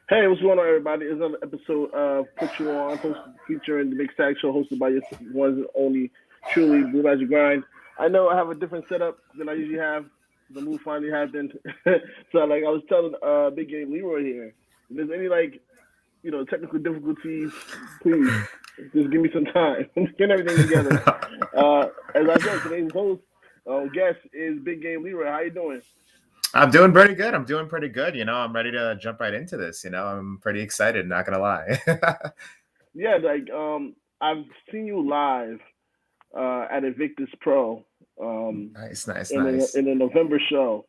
Hey, what's going on, everybody? It's another episode of Put You On, featuring the Big Stack Show, hosted by your ones and only, truly Blue Magic Grind. I know I have a different setup than I usually have. The move finally happened. So, like I was telling Big Game Leroy here, if there's any technical difficulties, please just give me some time. I'm just getting everything together. As I said, today's host guest is Big Game Leroy. How you doing? I'm doing pretty good. I'm doing pretty good. I'm ready to jump right into this. I'm pretty excited, not gonna lie. Yeah, I've seen you live at Invictus Pro Nice, nice, in nice. a November show,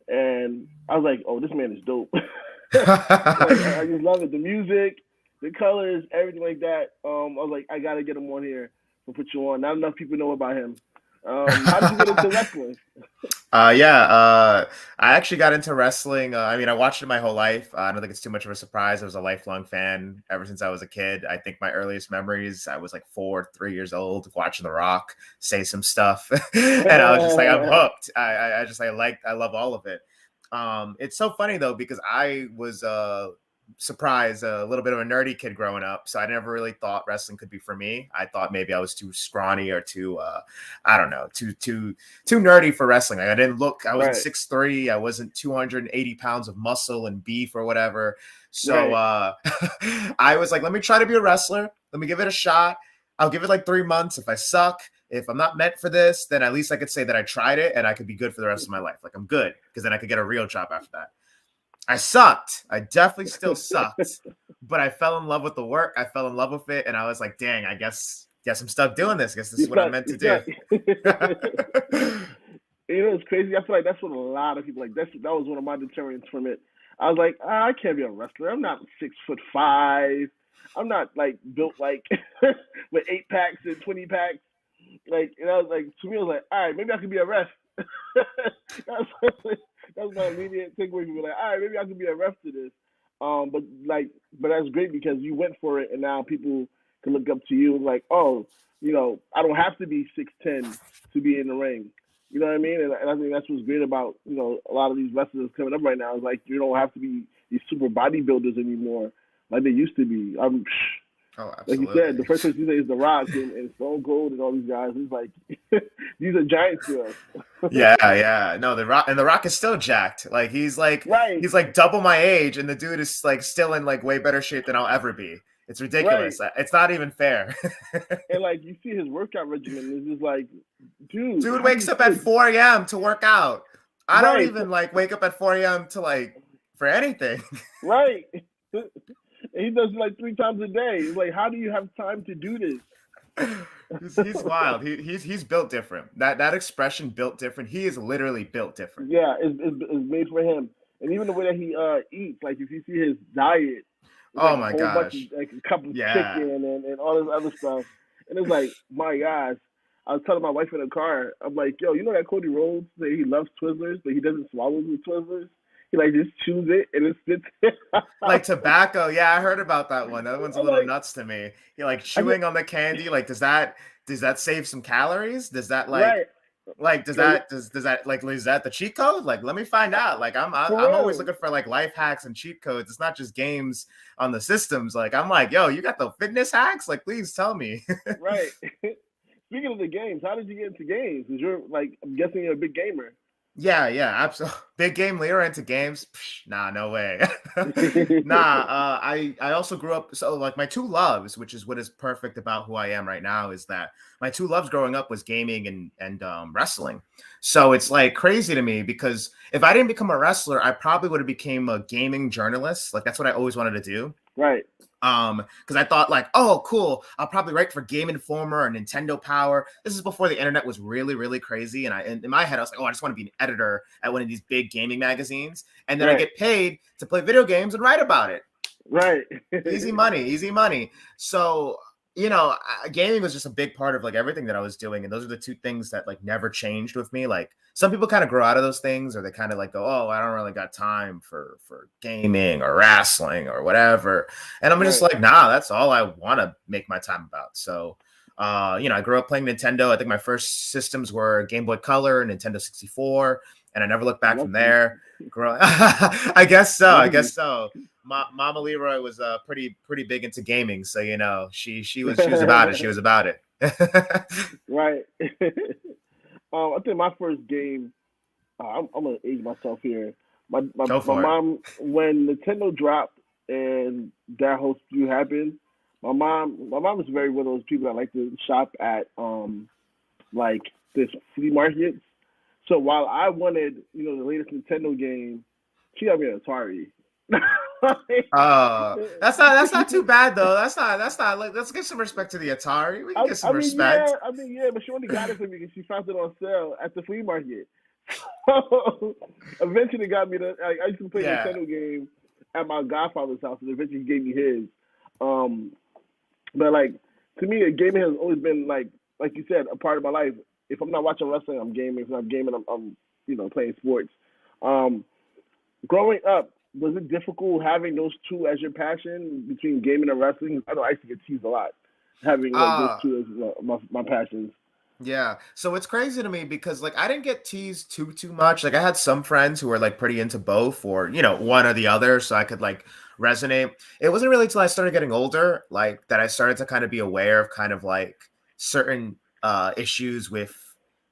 and I was like, "Oh, this man is dope." Like I just love it, the music, the colors, everything like that. I was like, I gotta get him on here and put you on. Not enough people know about him. How did you get into wrestling? Yeah, I actually got into wrestling. I watched it my whole life. I don't think it's too much of a surprise. I was a lifelong fan ever since I was a kid. I think my earliest memories, I was like 3 years old, watching The Rock say some stuff, and I was just like, I'm hooked. I love all of it. It's so funny though because I was surprised, a little bit of a nerdy kid growing up, so I never really thought wrestling could be for me. I thought maybe I was too scrawny or too I don't know, too nerdy for wrestling. Like I wasn't Right, 6'3", I wasn't 280 pounds of muscle and beef or whatever. So right. I was like, let me try to be a wrestler. Let me give it a shot. I'll give it like 3 months. If I suck, if I'm not meant for this, then at least I could say that I tried it and I could be good for the rest of my life. Like I'm good, because then I could get a real job after that. I sucked. I definitely still sucked, but I fell in love with the work. I fell in love with it, and I was like, "Dang, I guess I'm stuck doing this. I guess this is You what I'm thought, meant you to do." thought. It's crazy. I feel like that's what a lot of people like. That was one of my deterrents from it. I was like, I can't be a wrestler. I'm not 6'5". I'm not like built like with 8 packs and 20 packs. Like, and I was like, to me, I was like, all right, maybe I could be a ref. that's that's my immediate takeaway from it. Like, all right, maybe I could be a ref to this. But that's great because you went for it, and now people can look up to you and like, oh, I don't have to be 6'10" to be in the ring. You know what I mean? And I think that's what's great about a lot of these wrestlers coming up right now is like you don't have to be these super bodybuilders anymore like they used to be. Oh, Like you said, the absolutely. first person you say is The Rock and Stone Cold and all these guys. It's like these are giants to us. Yeah, yeah. No, the Rock is still jacked. Like Right, he's like double my age, and the dude is like still in like way better shape than I'll ever be. It's right. ridiculous. It's not even fair. And like you see his workout regimen is just like, dude, Dude how do wakes you up at stay 4 a.m. to work out. I don't right, even like wake up at 4 a.m. to like for anything. right? And he does it like 3 times a day. It's like, how do you have time to do He's this? wild. He's built different. That expression, built different. He is literally built different. Yeah, it's made for him. And even the way that he eats, like if you see his diet, it's Oh like a my whole bunch of gosh. like a cup of Yeah. chicken and all this other stuff. And it's like, my gosh. I was telling my wife in the car, I'm like, yo, you know that Cody Rhodes that he loves Twizzlers, but he doesn't swallow the Twizzlers? He like just chews it and it spits it Like out. tobacco. Yeah, I heard about that one. That one's a I'm little like, nuts to me. He like I just chewing on the candy. Like, does that save some calories? Does that right, does like that does that like is that the cheat code? Like, let me find out. Like, for I'm always real, looking for like life hacks and cheat codes. It's not just games on the systems. Like, I'm like, yo, you got the fitness hacks? Like, please tell me. right. Speaking of the games, how did you get into games? Because you're like, I'm guessing you're a big gamer. Yeah, yeah, absolutely. Big game Leroy into games? Psh, nah, no way. Nah, I also grew up, so like my two loves, which is what is perfect about who I am right now, is that my two loves growing up was gaming and wrestling. So it's like crazy to me because if I didn't become a wrestler, I probably would have became a gaming journalist. Like that's what I always wanted to do. Right. Because I thought like, oh, cool, I'll probably write for Game Informer or Nintendo Power. This is before the internet was really, really crazy, and in my head, I was like, oh, I just want to be an editor at one of these big gaming magazines, and then I Right. get paid to play video games and write about it. Right. Easy money, easy money. So gaming was just a big part of like everything that I was doing, and those are the two things that like never changed with me. Like some people kind of grow out of those things, or they kind of like go, oh, I don't really got time for gaming or wrestling or whatever, and I'm just Right. like, nah, that's all I want to make my time about. So I grew up playing Nintendo. I think my first systems were Game Boy Color, Nintendo 64, and I never looked back from Lucky. there. I guess so. I guess Lucky. so. Mama Leroy was pretty big into gaming, so she was about it. She was about it. Right. I think my first game. I'm gonna age myself here. My, my Go my for it. mom, when Nintendo dropped and that whole spew happened, my mom was very one of those people that like to shop at like this flea markets. So while I wanted the latest Nintendo game, she got me an Atari. That's not too bad though. That's not like, let's give some respect to the Atari. We can I, get some I mean, yeah, respect. but she only got it for me because she found it on sale at the flea market. So eventually got me the. I used to play Yeah. Nintendo games at my godfather's house, and eventually he gave me his. Um, but like to me, gaming has always been like you said, a part of my life. If I'm not watching wrestling, I'm gaming. If I'm gaming, I'm playing sports. Um, Growing up, was it difficult having those two as your passion between gaming and wrestling? I know I used to get teased a lot having like those Uh two as my passions. yeah. So it's crazy to me because like I didn't get teased too much. Like I had some friends who were like pretty into both or one or the other, so I could like resonate. It wasn't really till I started getting older like that I started to kind of be aware of kind of like certain issues with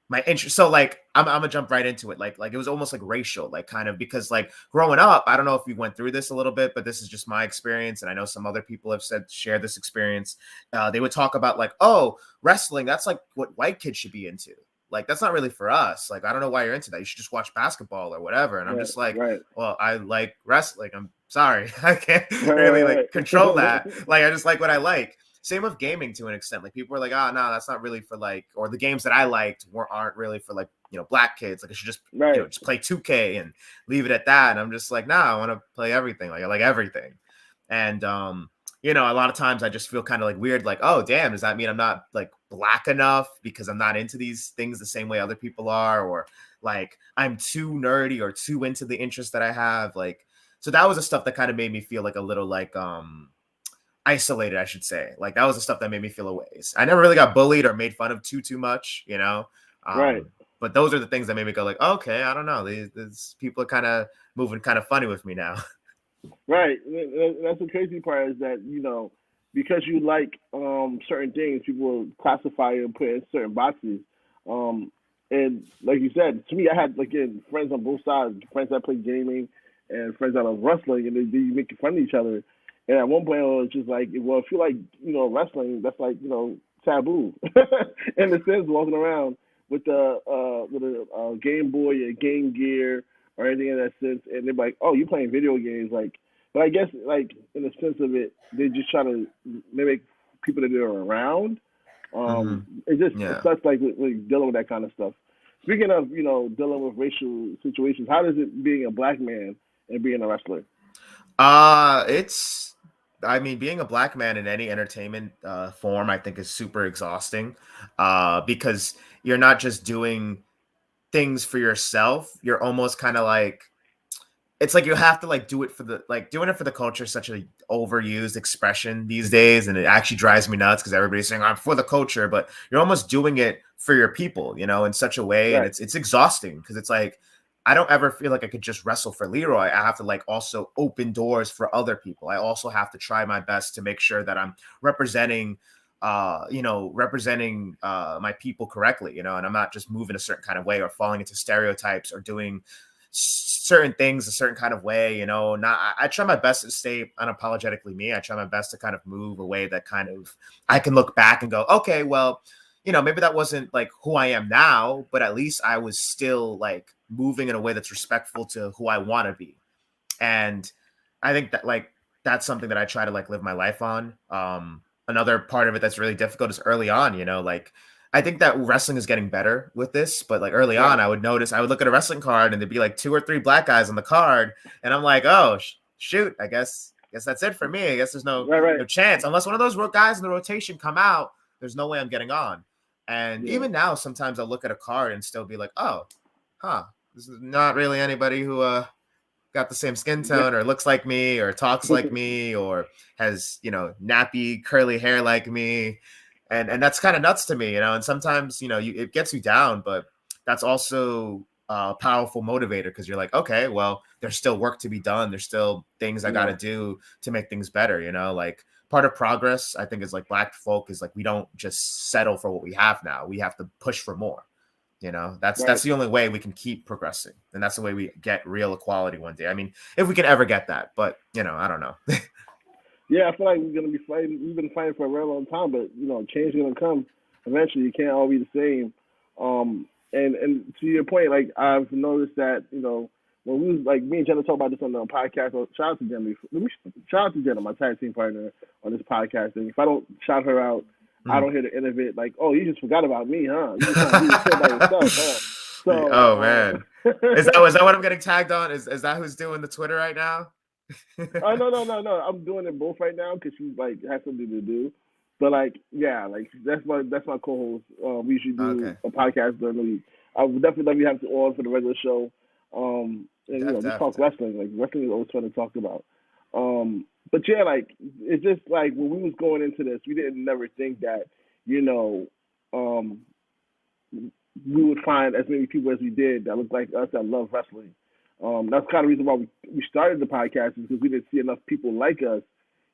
my interest. So like I'm gonna jump right into it. Like it was almost like racial, like kind of because like growing up, I don't know if you went through this a little bit, but this is just my experience, and I know some other people have said share this experience. They would talk about like, oh, wrestling, that's like what white kids should be into. Like that's not really for us. Like I don't know why you're into that. You should just watch basketball or whatever. And I'm Right, just like, right, well, I like wrestling. I'm sorry. I can't really right, like control that. Like I just like what I like. Same with gaming to an extent. Like people are like, oh no, that's not really for like, or the games that I liked aren't really for like, black kids. Like I should just, right, just play 2K and leave it at that. And I'm just like, nah, I want to play everything. Like I like everything. And a lot of times I just feel kind of like weird, like, oh damn, does that mean I'm not like black enough because I'm not into these things the same way other people are, or like I'm too nerdy or too into the interest that I have. Like, so that was the stuff that kind of made me feel like a little like isolated, I should say. Like that was the stuff that made me feel a ways. I never really got bullied or made fun of too much. right, But those are the things that made me go like, okay, I don't know. These people are kind of moving kind of funny with me now. right. That's the crazy part is that because you like certain things, people will classify you and put in certain boxes. Um, and like you said, to me, I had again friends on both sides, friends that play gaming and friends that love wrestling, and they make fun of each other. And at one point, I was just like, well, if you like wrestling, that's like taboo in the sense walking around with a Game Boy or Game Gear or anything in that sense, and they're like, "Oh, you playing video games?" Like, but I guess like in the sense of it, they just try to mimic people that they're around. Hmm. It Yeah. sucks like with dealing with that kind of stuff. Speaking of dealing with racial situations, how does it being a black man and being a wrestler? It's I mean, being a black man in any entertainment form, I think is super exhausting. Because you're not just doing things for yourself, you're almost kind of like it's like you have to like do it for the like doing it for the culture is such a overused expression these days, and it actually drives me nuts because everybody's saying I'm for the culture, but you're almost doing it for your people, in such a way, and Right, it's exhausting because it's like I don't ever feel like I could just wrestle for Leroy. I have to like also open doors for other people. I also have to try my best to make sure that I'm representing my people correctly, and I'm not just moving a certain kind of way or falling into stereotypes or doing certain things a certain kind of way, not I try my best to stay unapologetically me. I try my best to kind of move a way that kind of I can look back and go, okay, well, maybe that wasn't like who I am now, but at least I was still like moving in a way that's respectful to who I want to be. And I think that like that's something that I try to like live my life on. Another part of it that's really difficult is early on, like I think that wrestling is getting better with this, but like early on, right, I would look at a wrestling card and there'd be like two or three black guys on the card, and I'm like, oh shoot, I guess that's it for me. I guess there's no right, right. no chance unless one of those guys in the rotation come out. There's no way I'm getting on. And Yeah, even now, sometimes I'll look at a card and still be like, oh, huh, this is not really anybody who got the same skin yeah, tone or looks like me or talks like me or has nappy curly hair like me, and that's kind of nuts to me, and sometimes it gets you down, but that's also powerful motivator, because you're like, okay, well, there's still work to be done. There's still things I got to do to make things better. Like part of progress, I think, is like Black folk is like, we don't just settle for what we have now. We have to push for more. That's the only way we can keep progressing, and that's the way we get real equality one day. I mean, if we can ever get that, but I don't know. Yeah, I feel like we're gonna be fighting. We've been fighting for a very long time, but change is gonna come eventually. You can't all be the same. And to your point, like I've noticed that when we was like me and Jenna talk about this on the podcast. So shout out to Jenna. Shout out to Jenna, my tag team partner on this podcast. And if I don't shout her out, I don't hear the end of it. Like, oh, you just forgot about me, huh? You just trying to do shit by yourself, huh? So, oh man, is that what I'm getting tagged on? Is that who's doing the Twitter right now? Oh no! I'm doing it both right now because she's like has something to do. But like, yeah, like that's my co-host. We usually do a podcast during the week. I would definitely love you to have to on for the regular show. And just talk wrestling. Like wrestling is always fun to talk about. But yeah, like it's just like when we was going into this, we didn't never think that we would find as many people as we did that look like us that love wrestling. That's kind of the reason why we started the podcast, is because we didn't see enough people like us,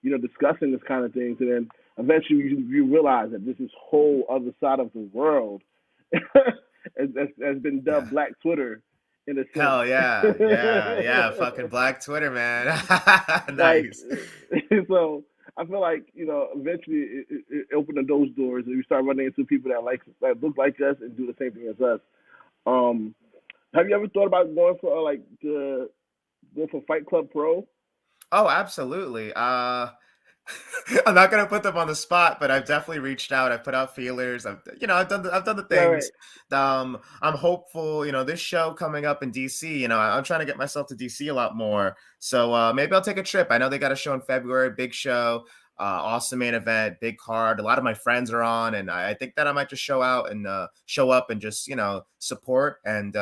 discussing this kind of things. And then eventually you realize that this is whole other side of the world has been dubbed Black Twitter in a sense. Hell yeah. Fucking Black Twitter, man. Nice. So I feel like, eventually it opened those doors and we start running into people that look like us and do the same thing as us. Have you ever thought about going for Fight Club Pro? Oh, absolutely. I'm not gonna put them on the spot, but I've definitely reached out. I've put out feelers. I've done the things. Right. I'm hopeful. This show coming up in DC. I'm trying to get myself to DC a lot more. So maybe I'll take a trip. I know they got a show in February. Big show. Awesome main event. Big card. A lot of my friends are on, and I think that I might just show up and just support and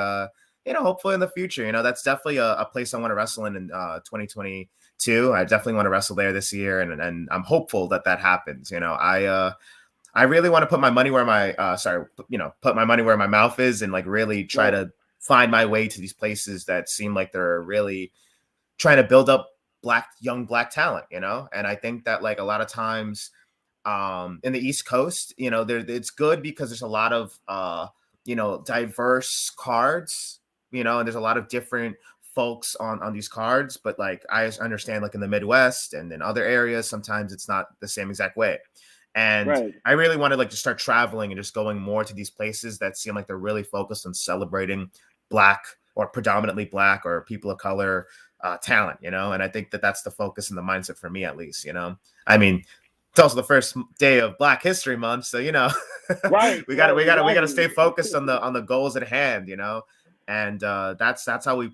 hopefully in the future. That's definitely a place I want to wrestle in 2022. I definitely want to wrestle there this year, and I'm hopeful that happens. I really want to put my money where my put my money where my mouth is, and like really try to find my way to these places that seem like they're really trying to build up young black talent, and I think that like a lot of times in the East Coast, it's good because there's a lot of diverse cards, and there's a lot of different folks on these cards, but like I understand like in the Midwest and in other areas sometimes it's not the same exact way. And I really wanted like to start traveling and just going more to these places that seem like they're really focused on celebrating Black or predominantly Black or people of color talent, and I think that that's the focus and the mindset for me, at least. I mean, it's also the first day of Black History Month, so we gotta stay focused on the goals at hand, and that's how we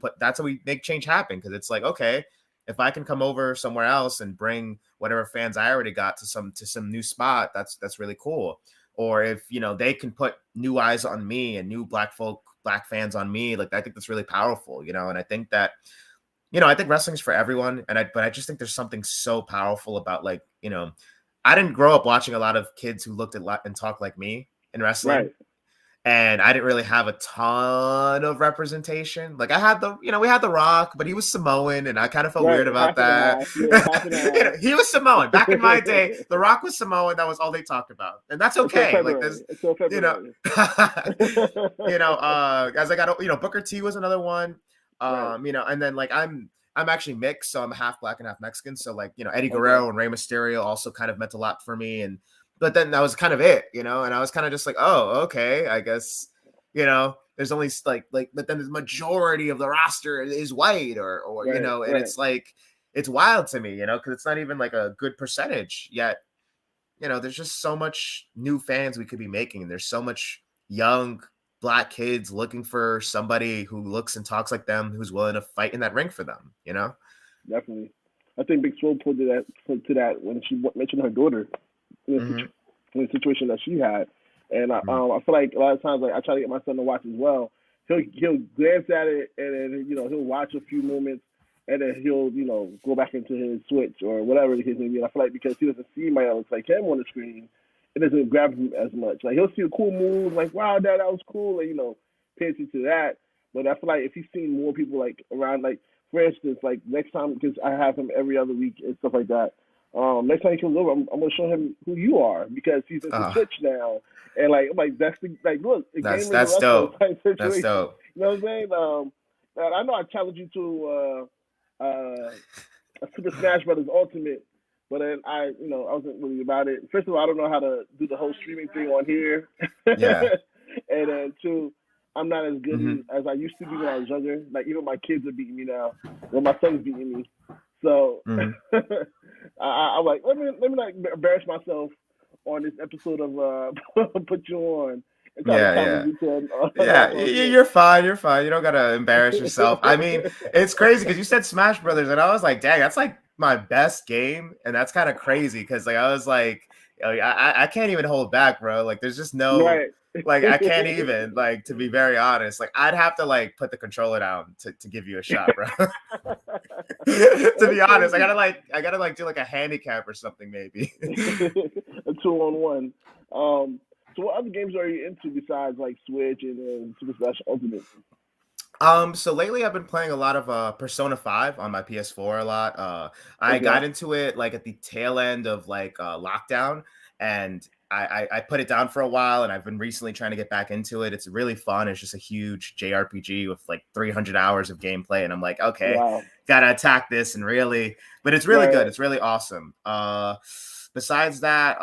make change happen. Because it's like, okay, if I can come over somewhere else and bring whatever fans I already got to some new spot, that's really cool. Or if they can put new eyes on me and new Black fans on me, like I think that's really powerful, and I think that I think wrestling's for everyone, but I just think there's something so powerful about like I didn't grow up watching a lot of kids who looked at and talked like me in wrestling. And I didn't really have a ton of representation. Like I had we had The Rock, but he was Samoan, and I kind of felt weird about that. He was Samoan. Back in my day, The Rock was Samoan. That was all they talked about, and that's okay. Like there's, as I got, Booker T was another one. And then like I'm actually mixed, so I'm half Black and half Mexican. So like Eddie Guerrero and Rey Mysterio also kind of meant a lot for me, but then that was kind of it, and I was kind of just like, oh, okay, I guess, there's only but then the majority of the roster is white or and it's like, it's wild to me, because it's not even like a good percentage yet. There's just so much new fans we could be making, and there's so much young Black kids looking for somebody who looks and talks like them, who's willing to fight in that ring for them, Definitely. I think Big Swole put to that when she mentioned her daughter. In the situation that she had, and I feel like a lot of times, like I try to get my son to watch as well. He'll glance at it, and then he'll watch a few moments, and then he'll go back into his Switch or whatever the case may be. And I feel like because he doesn't see anybody else like him on the screen, it doesn't grab him as much. Like he'll see a cool move, like wow, that was cool, and pay attention to that. But I feel like if he's seen more people like around, like for instance, like next time, because I have him every other week and stuff like that. Next time he comes over, I'm gonna show him who you are because he's into Uh, Twitch now, and like I'm like that's the like look, a game is a that's wrestler dope. type That's situation. dope. You know what I'm saying? And I know I challenged you to a Super Smash Brothers Ultimate, but then I wasn't really about it. First of all, I don't know how to do the whole streaming thing on here, Yeah. and then two, I'm not as good Hmm. as I used to be when I was younger. Like even my kids are beating me now. Well, my son's beating me. So Hmm. I'm like, let me not embarrass myself on this episode of Put You On and try to Yeah, challenge yeah. you to Yeah, on you're fine. You're fine. You don't gotta embarrass yourself. I mean, it's crazy because you said Smash Brothers, and I was like, dang, that's like my best game, and that's kind of crazy because like I was like, I can't even hold back, bro. Like, there's just no, right. like, I can't even, like, to be very honest, like, I'd have to like put the controller down to give you a shot, bro. To That's be honest, crazy. I gotta like do like a handicap or something maybe. A 2-on-1. So what other games are you into besides like Switch and Super Smash Ultimate? So lately I've been playing a lot of Persona 5 on my PS4 a lot. I Okay. got into it like at the tail end of like lockdown, and I put it down for a while, and I've been recently trying to get back into it. It's really fun. It's just a huge JRPG with like 300 hours of gameplay, and I'm like, okay, Wow. gotta attack this and really, but it's really Right. good. Right. It's really awesome. Besides that,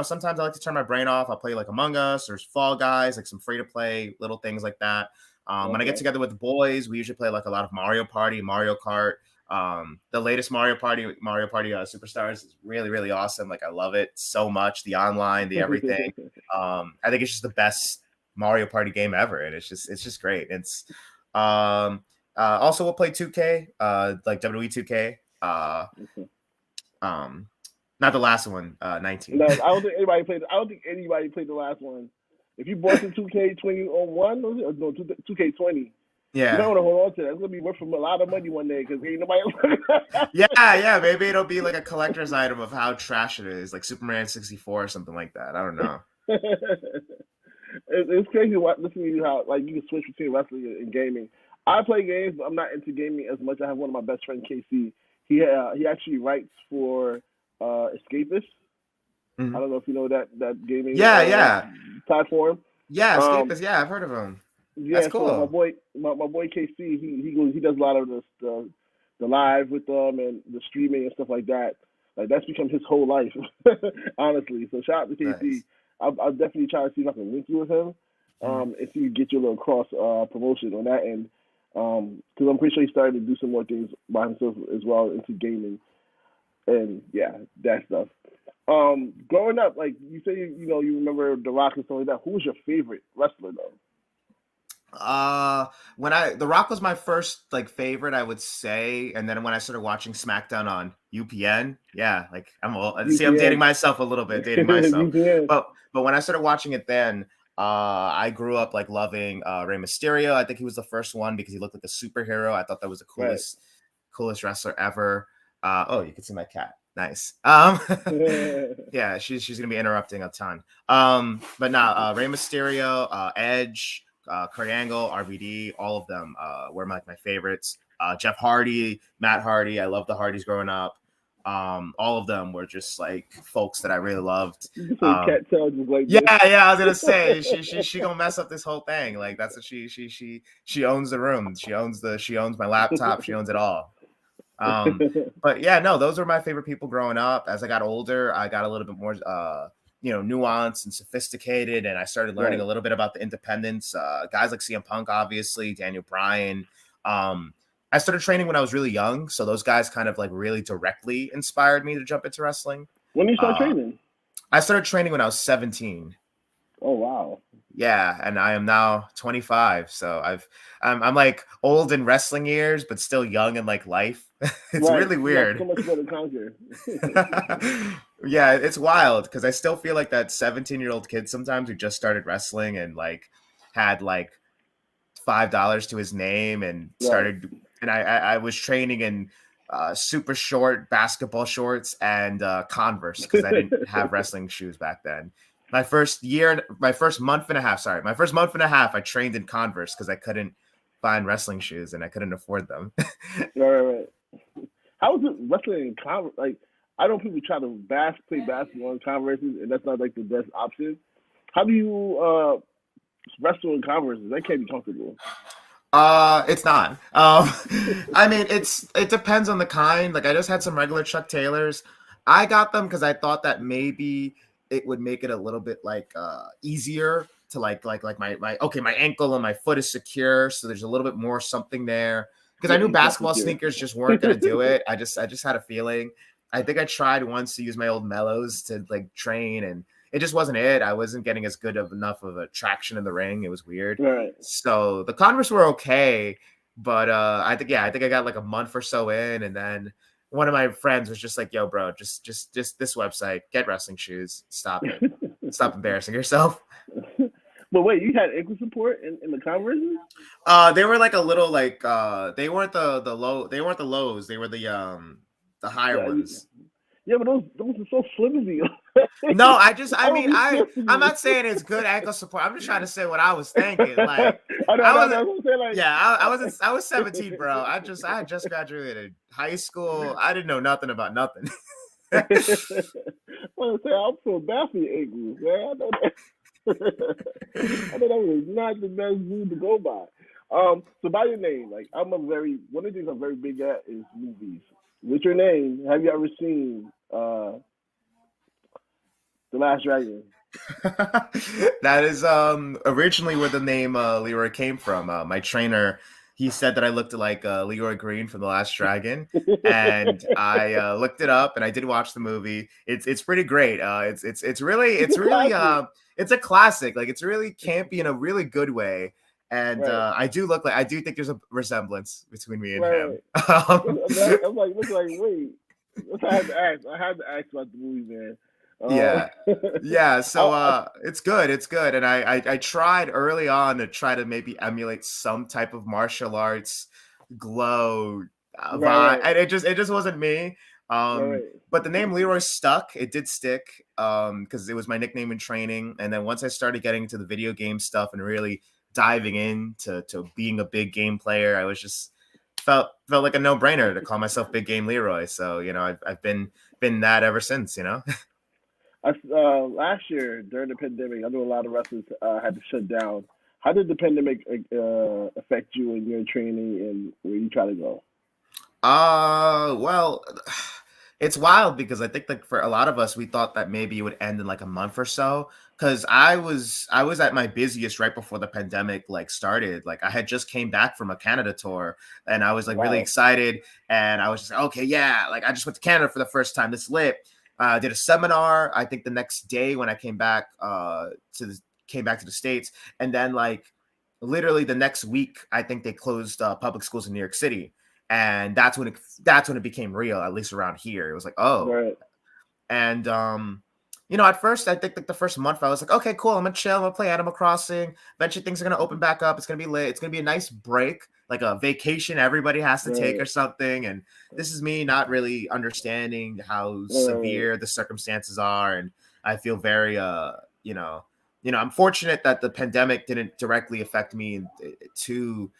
sometimes I like to turn my brain off. I'll play like Among Us or Fall Guys, like some free to play little things like that. When I get Okay. together with the boys, we usually play like a lot of Mario Party, Mario Kart. The latest Mario Party Superstars is really, really awesome. Like I love it so much. The online, the everything. I think it's just the best Mario Party game ever, and it's just great. It's also we'll play 2K, like WWE 2K. Um, Not the last one, 19. No, I don't think anybody played. I don't think anybody played the last one. If you bought the 2K20 on one, or no 2K20, you might Yeah. want to hold on to that. It's gonna be worth a lot of money one day because ain't nobody. Yeah, yeah, maybe it'll be like a collector's item of how trash it is, like Superman 64 or something like that. I don't know. It's crazy listening to you how like you can switch between wrestling and gaming. I play games, but I'm not into gaming as much. I have one of my best friends, Casey. He actually writes for Escapist. I Mhm. don't know if you know that gaming Yeah, yeah, platform. yeah. Um, Escapist. Yeah, I've heard of him. That's yeah, so my cool. boy, my boy KC, he does a lot of the live with them and the streaming and stuff like that. Like that's become his whole life, honestly. So shout out to KC. Nice. I'll definitely try to see if I can link you with him, Mhm. and see if you get your little cross promotion on that end. Because I'm pretty sure he started to do some more things by himself as well into gaming and yeah, that stuff. Growing up, like you say, you remember The Rock and stuff like that. Who was your favorite wrestler though? Uh, when The Rock was my first like favorite, I would say, and then when I started watching SmackDown on UPN, yeah, like I'm dating UPN. myself a little bit, dating myself, UPN. but when I started watching it, then I grew up like loving Rey Mysterio. I think he was the first one because he looked like a superhero. I thought that was the Right. coolest wrestler ever. Oh, you can see my cat. Nice. Yeah, she's gonna be interrupting a ton. But now Rey Mysterio, Edge, Kurt Angle, RVD, all of them were my favorites. Jeff Hardy, Matt Hardy, I loved the Hardys growing up. All of them were just like folks that I really loved. You can say Um, cat tail just like yeah, this. yeah, I was gonna say she gonna mess up this whole thing. Like that's what she owns the room. She owns my laptop. She owns it all. But yeah, no, those were my favorite people growing up. As I got older, I got a little bit more nuanced and sophisticated, and I started learning a Right. little bit about the independents. Guys like CM Punk, obviously, Daniel Bryan. I started training when I was really young, so those guys kind of like really directly inspired me to jump into wrestling. When do you start Uh, training? I started training when I was 17. Oh wow. Yeah, and I am now 25. So I'm like old in wrestling years, but still young in like life. It's Right. really You got so weird. much more to conquer. Yeah, it's wild because I still feel like that 17-year-old kid sometimes who just started wrestling and like had like $5 to his name and Right. started, and I was training in super short basketball shorts and Converse because I didn't have wrestling shoes back then. My first month and a half, I trained in Converse because I couldn't buying wrestling shoes, and I couldn't afford them. Right. How is it wrestling in Converse? Like, I know people try to play basketball in Converses, and that's not like the best option. How do you wrestle in Converses? That can't be comfortable. It's not. I mean, it depends on the kind. Like, I just had some regular Chuck Taylors. I got them because I thought that maybe it would make it a little bit like easier to like my ankle and my foot is secure, so there's a little bit more something there. Because I Your knew ankle basketball secure. sneakers just weren't gonna do it. I just had a feeling. I think I tried once to use my old Mellows to like train, and it just wasn't it. I wasn't getting as good of enough of a traction in the ring. It was weird. Right. So the Converse were okay, but I think I got like a month or so in, and then one of my friends was just like, "Yo, bro, just this website, get wrestling shoes. Stop it. Stop embarrassing yourself." But wait, you had ankle support in the Converses? They were like a little like they weren't the low, they weren't the lows, they were the higher Yeah, ones. yeah, but those are so flimsy. No, I would be scared for I'm you. not saying it's good ankle support. I'm just trying to say what I was thinking. Like I I know. was I was gonna say like. yeah, I was 17, bro. I had just graduated high school. I didn't know nothing about nothing. I want to say I feel bad for your ankles, man. I know that. I know that was not the best move to go by. So by your name, like one of the things I'm very big at is movies. With your name, have you ever seen The Last Dragon? That is originally where the name Leroy came from. My trainer, he said that I looked like Leroy Green from The Last Dragon, and I looked it up and I did watch the movie. It's pretty great. It's a classic, it's a classic. Like, it's really campy in a really good way. And right? I do think there's a resemblance between me and him. Right. I'm like, wait. I had to ask. I had to ask about the movie, man. Yeah. Yeah, so I, it's good. It's good. And I tried early on to try to maybe emulate some type of martial arts glow vibe, right, and it just wasn't me. right. But the name Leroy stuck. It did stick because it was my nickname in training. And then once I started getting into the video game stuff and really diving into to being a big game player, I was just felt like a no-brainer to call myself Big Game Leroy. So, I've been that ever since, Last year during the pandemic, I know a lot of wrestlers had to shut down. How did the pandemic affect you in your training and where you try to go? Well, it's wild because I think that for a lot of us, we thought that maybe it would end in like a month or so. Because I was at my busiest right before the pandemic like started. Like, I had just came back from a Canada tour, and I was like really Wow. excited, and I was just like, okay, yeah, like I just went to Canada for the first time. This lit. Did a seminar. I think the next day when I came back came back to the States, and then like literally the next week, I think they closed public schools in New York City, and that's when it became real. At least around here, it was like, oh. Right. And at first, I think like the first month, I was like, okay, cool, I'm gonna chill, I'm gonna play Animal Crossing. Eventually, things are gonna open back up. It's gonna be lit. It's gonna be a nice break, like a vacation everybody has to take or Right. something. And this is me not really understanding how Right. severe the circumstances are, and I feel very I'm fortunate that the pandemic didn't directly affect me too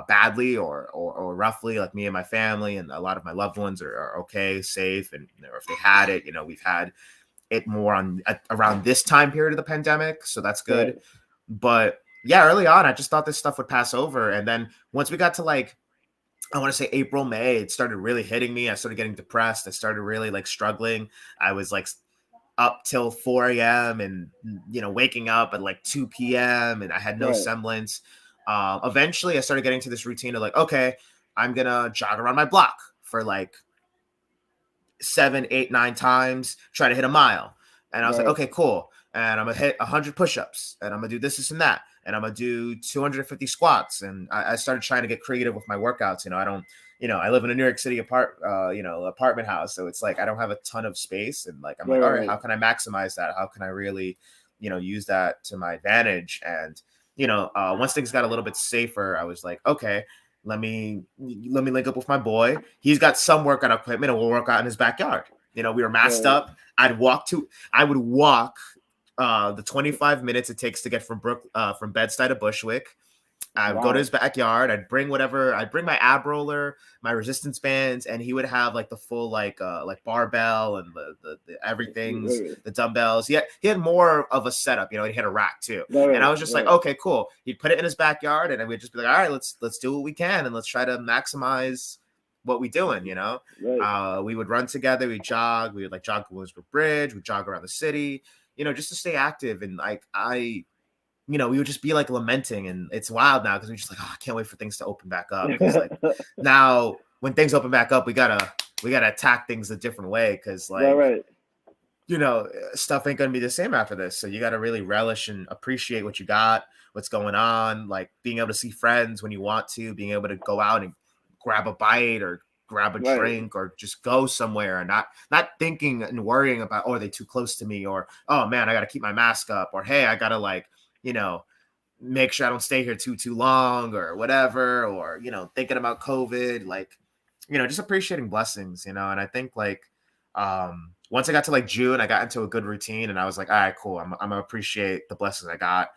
badly or roughly. Like, me and my family and a lot of my loved ones are okay, safe, and if they had it, we've had it more on around this time period of the pandemic, so that's good. Right. But yeah, early on, I just thought this stuff would pass over, and then once we got to like, I want to say April, May, it started really hitting me. I started getting depressed. I started really like struggling. I was like up till 4 a.m. and waking up at like 2 p.m. and I had no Right. semblance. Eventually, I started getting to this routine of like, okay, I'm gonna jog around my block for like 7, 8, 9 times, try to hit a mile. And I was like, Right. okay, cool. And I'm gonna hit 100 push-ups, and I'm gonna do this and that, and I'm gonna do 250 squats. And I started trying to get creative with my workouts. I don't, I live in a New York City apartment house, so it's like I don't have a ton of space, and like I'm Right. like, all right, Right. how can I maximize that? How can I really, use that to my advantage? And once things got a little bit safer, I was like, okay, let me link up with my boy. He's got some workout equipment, and we'll work out in his backyard. We were masked Right. up. I would walk the 25 minutes it takes to get from Bed-Stuy to Bushwick. I would go to Wow. his backyard. I'd bring my ab roller, my resistance bands, and he would have like the full like barbell and the everything's, Right, the dumbbells. He had more of a setup, he had a rack too. And I right, was just like, right, okay, cool. He'd put it in his backyard, and we'd just be like, all right, let's do what we can, and let's try to maximize what we doing. right. We would run together, we'd jog, we would like jog Williamsburg Bridge, we'd jog around the city, just to stay active. And like we would just be like lamenting, and it's wild now because we're just like, oh, I can't wait for things to open back up. Because like now when things open back up, we gotta attack things a different way. Because Right, like, right, stuff ain't gonna be the same after this. So you gotta really relish and appreciate what you got, what's going on, like being able to see friends when you want to, being able to go out and grab a bite or grab a right. drink or just go somewhere, and not thinking and worrying about, oh, are they too close to me, or oh man, I gotta keep my mask up, or hey, I gotta like, you know, make sure I don't stay here too long or whatever, or thinking about COVID, like just appreciating blessings, and I think like once I got to like June, I got into a good routine, and I was like, all right, cool, I'm gonna appreciate the blessings I got,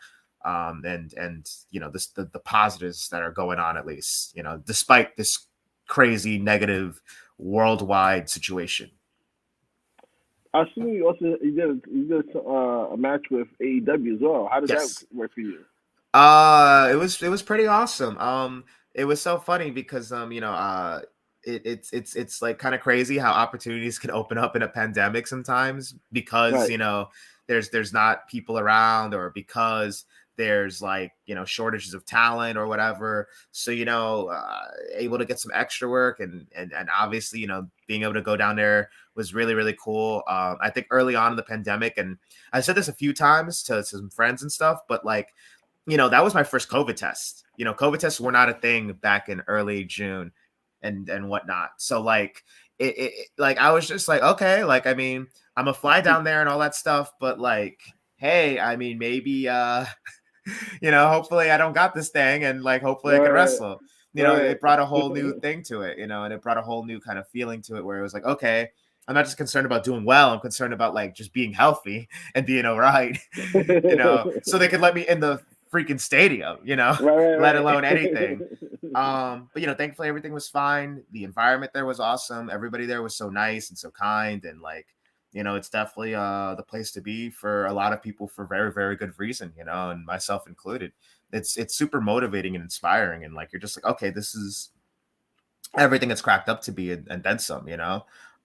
and this the positives that are going on, at least despite this crazy negative worldwide situation. I see you did a match with AEW as well. How did that Yes. work for you? It was pretty awesome. It was so funny because it's like kind of crazy how opportunities can open up in a pandemic sometimes, because Right, there's not people around, or because there's like shortages of talent or whatever. So able to get some extra work, and obviously being able to go down there was really really cool. I think early on in the pandemic, and I said this a few times to some friends and stuff, but like that was my first COVID test. COVID tests were not a thing back in early June and whatnot. So like like I was just like, okay, like I mean, I'm a fly down there and all that stuff, but like, hey, I mean, maybe hopefully I don't got this thing, and like hopefully I can right, wrestle. right, It brought a whole new thing to it, and it brought a whole new kind of feeling to it, where it was like, okay, I'm not just concerned about doing well, I'm concerned about like just being healthy and being all right, so they could let me in the freaking stadium, right, let right, alone anything. right. But thankfully everything was fine. The environment there was awesome. Everybody there was so nice and so kind, and like, it's definitely the place to be for a lot of people for very, very good reason, and myself included. It's super motivating and inspiring, and like you're just like, okay, this is everything it's cracked up to be, and then some.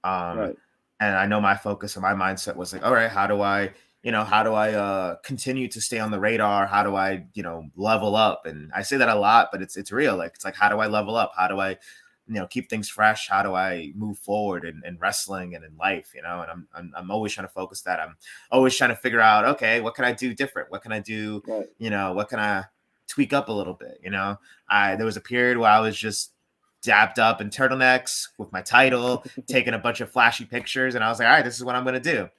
Um Right. and I know my focus and my mindset was like, all right, how do I continue to stay on the radar? How do I, level up? And I say that a lot, but it's real. Like, it's like, how do I level up? How do I, keep things fresh? How do I move forward in wrestling and in life? And I'm always trying to focus that. I'm always trying to figure out, okay, what can I do different? What can I do? Right. What can I tweak up a little bit? There was a period where I was just dabbed up in turtlenecks with my title, taking a bunch of flashy pictures, and I was like, all right, this is what I'm gonna do.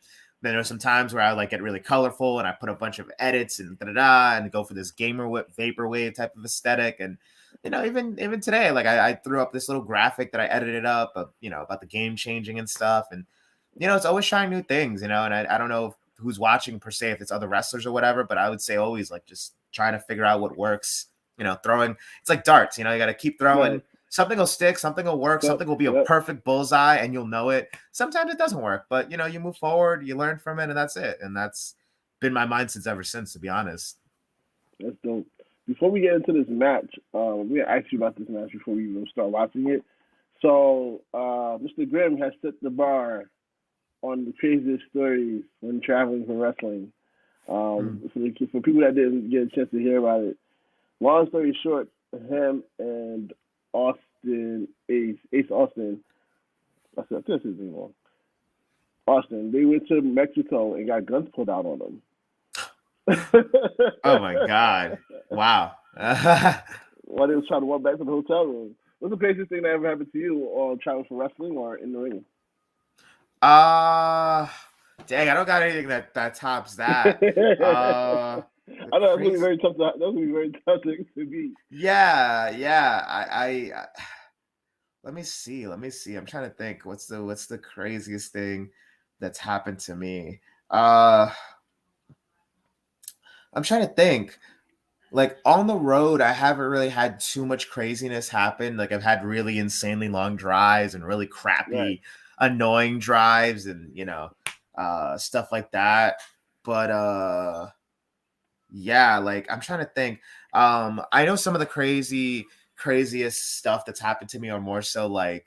Then there were some times where I like get really colorful and I put a bunch of edits and and go for this gamer whip vaporwave type of aesthetic. And even today, like I threw up this little graphic that I edited up of, about the game changing and stuff. And it's always trying new things, and I don't know who's watching per se, if it's other wrestlers or whatever, but I would say always like just trying to figure out what works. Throwing, it's like darts, you got to keep throwing. Right. Something will stick, something will work, Yep. something will be a Yep. perfect bullseye, and you'll know it. Sometimes it doesn't work, but you move forward, you learn from it, and that's it. And that's been my mind ever since, to be honest. That's dope. Before we get into this match, we asked you about this match before we even start watching it. So, Mr. Grimm has set the bar on the craziest stories when traveling for wrestling. Mm. For people that didn't get a chance to hear about it, long story short, him and Ace Austin, I said, this is his name wrong. Austin, they went to Mexico and got guns pulled out on them. Oh my god! Wow. While they was trying to walk back to the hotel room. What's the craziest thing that ever happened to you, or traveling for wrestling, or in the ring? uh Dang, I don't got anything that tops that. The I know that's gonna be crazy. very tough. That's gonna be very tough to beat. Yeah, yeah. I let me see. Let me see. I'm trying to think. What's the craziest thing that's happened to me? Uh I'm trying to think. like on the road, I haven't really had too much craziness happen. Like I've had really insanely long drives and really Right. crappy, annoying drives, and stuff like that. But yeah, like I'm trying to think. I know some of the craziest stuff that's happened to me are more so like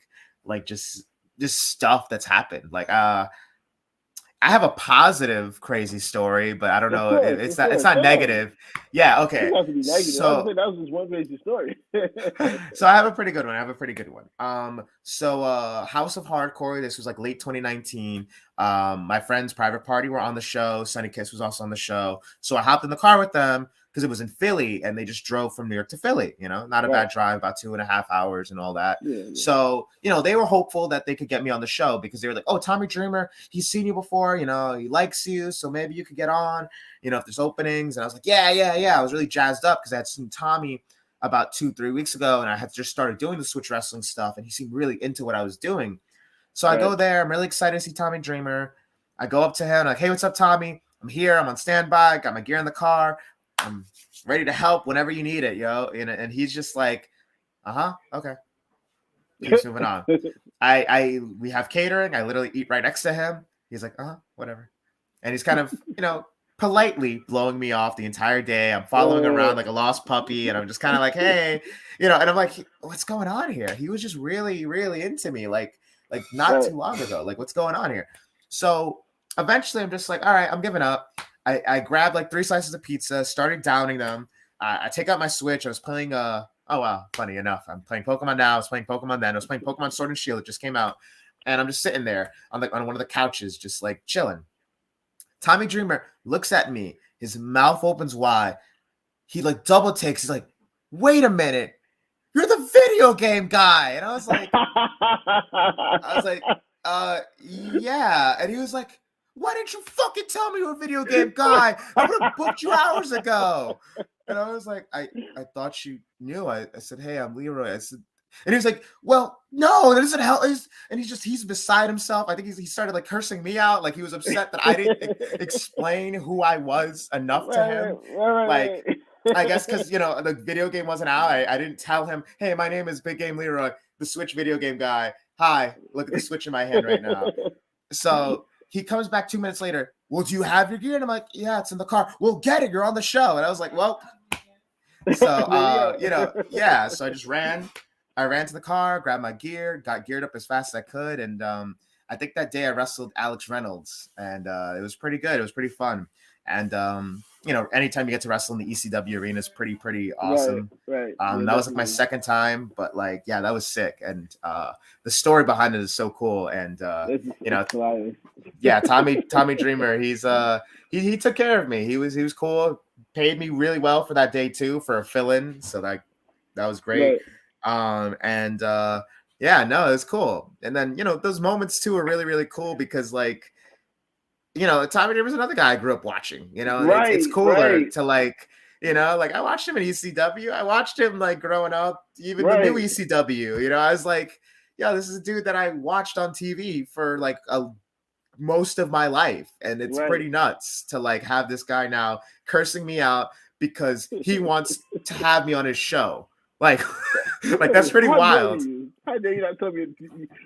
just stuff that's happened. Like I have a positive crazy story, but I don't know. It's Of it's course. not Tell us. negative. Yeah, It okay. doesn't have to be negative. I was gonna So say that was just one crazy story. so I have a pretty good one. I have a pretty good one. So House of Hardcore, this was like late 2019. My friend's private party were on the show. Sunny Kiss was also on the show. So I hopped in the car with them because it was in Philly and they just drove from New York to Philly, not a Right. bad drive, about 2.5 hours and all that. Yeah, yeah. So, they were hopeful that they could get me on the show because they were like, oh, Tommy Dreamer, he's seen you before, he likes you. So maybe you could get on, if there's openings. And I was like, yeah, yeah, yeah. I was really jazzed up because I had seen Tommy about 2-3 weeks ago, and I had just started doing the Switch Wrestling stuff, and he seemed really into what I was doing. So I Right. go there. I'm really excited to see Tommy Dreamer. I go up to him, like, hey, what's up, Tommy? I'm here. I'm on standby. Got my gear in the car. I'm ready to help whenever you need it, yo. And he's just like, okay. Keeps moving on. We have catering. I literally eat right next to him. He's like, whatever. And he's kind of, politely blowing me off the entire day. I'm following around like a lost puppy, and I'm just kind of like, hey, and I'm like, what's going on here? He was just really, really into me, like not Right. too long ago. Like, what's going on here? So eventually, I'm just like, all right, I'm giving up. I grabbed like 3 slices of pizza, started downing them. I take out my Switch. I was playing oh wow, funny enough, I'm playing Pokemon now. I was playing Pokemon then. I was playing Pokemon Sword and Shield. It just came out, and I'm just sitting there on one of the couches, just like chilling. Tommy Dreamer looks at me. His mouth opens wide. He like double takes. He's like, "Wait a minute, you're the video game guy." And I was like, yeah. And he was like, why didn't you fucking tell me you were a video game guy? I would have booked you hours ago. And I was like, I thought you knew. I said, hey, I'm Leroy. I said, and he was like, well, no, that doesn't help. And he's beside himself. I think he started like cursing me out. Like he was upset that I didn't explain who I was enough to right, him. Like, right, I guess because the video game wasn't out. I didn't tell him, hey, my name is Big Game Leroy, the Switch video game guy. Hi, look at the Switch in my hand right now. So he comes back 2 minutes later. Well, do you have your gear? And I'm like, yeah, it's in the car. Well, get it. You're on the show. And I was like, well, so yeah. So I just ran. I ran to the car, grabbed my gear, got geared up as fast as I could, and I think that day I wrestled Alex Reynolds, and it was pretty good. It was pretty fun, and anytime you get to wrestle in the ECW arena is pretty right, awesome. right. Yeah, That was like my definitely. second time, but like, yeah, that was sick, and the story behind it is so cool, and It's hilarious. yeah, Tommy Dreamer, he took care of me. He was cool, paid me really well for that day too for a fill-in, so that was great. Right, And yeah, no, it's cool. And then those moments too are really really cool because like Tommy Dreamer's another guy I grew up watching. It's right, cooler right, to like like I watched him in ECW. I watched him like growing up, even the new right, ECW. I was like, yeah, this is a dude that I watched on TV for like most of my life, and it's right. pretty nuts to like have this guy now cursing me out because he wants to have me on his show. Like, like that's pretty How dare wild. you? How dare you not tell me?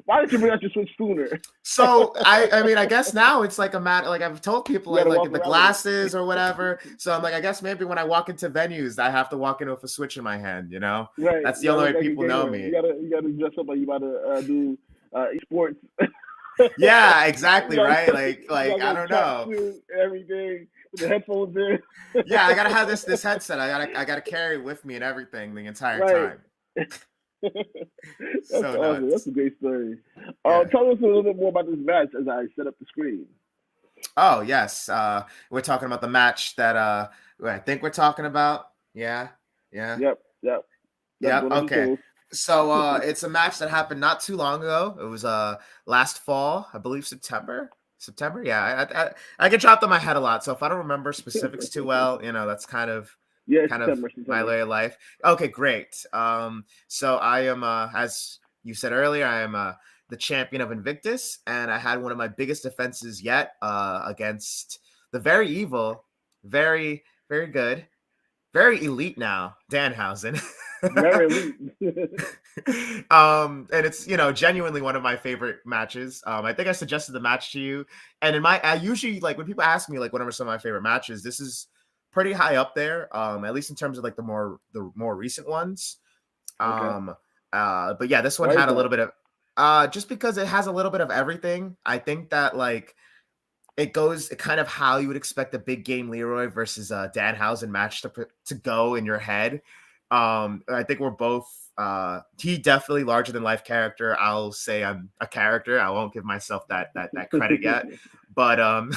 Why didn't you bring out your Switch sooner? So I mean I guess now it's like a matter, like I've told people You got to like walk the around with it. glasses or whatever. So I'm like, I guess maybe when I walk into venues I have to walk in with a Switch in my hand. Right. That's You the gotta only look way like a people know gamer. me. You gotta dress up like you about to do esports. Yeah, you exactly, gotta, right. Like you like gotta I go don't know. tracksuit, everything, with the headphones in. Yeah, I gotta have this headset. I gotta carry it with me and everything the entire Right. time. That's So awesome. That's nuts. a great story. Yeah. Tell us a little bit more about this match as I set up the screen. Oh yes. We're talking about the match that I think we're talking about. Yeah. Yeah. Yep, yep. Yep, Yep. don't let me Okay. finish. So it's a match that happened not too long ago. It was last fall, I believe September. September, yeah. I get dropped on my head a lot, so if I don't remember specifics too well, that's Yeah, it's kind of September, my September. way of life. Okay, great. So I am, as you said earlier, I am the champion of Invictus, and I had one of my biggest defenses yet against the very evil, very very good, very elite now, Danhausen. Very elite. And it's, you know, genuinely one of my favorite matches. I think I suggested the match to you, and I usually, like, when people ask me like what are some of my favorite matches, this is pretty high up there. At least in terms of like the more recent ones. Okay. Um, but yeah, this one Why is had a that? little bit of just because it has a little bit of everything. I think that like it goes kind of how you would expect a big Game Leroy versus Danhausen match to go in your head. I think we're both he definitely larger than life character. I'll say I'm a character. I won't give myself that credit yet, but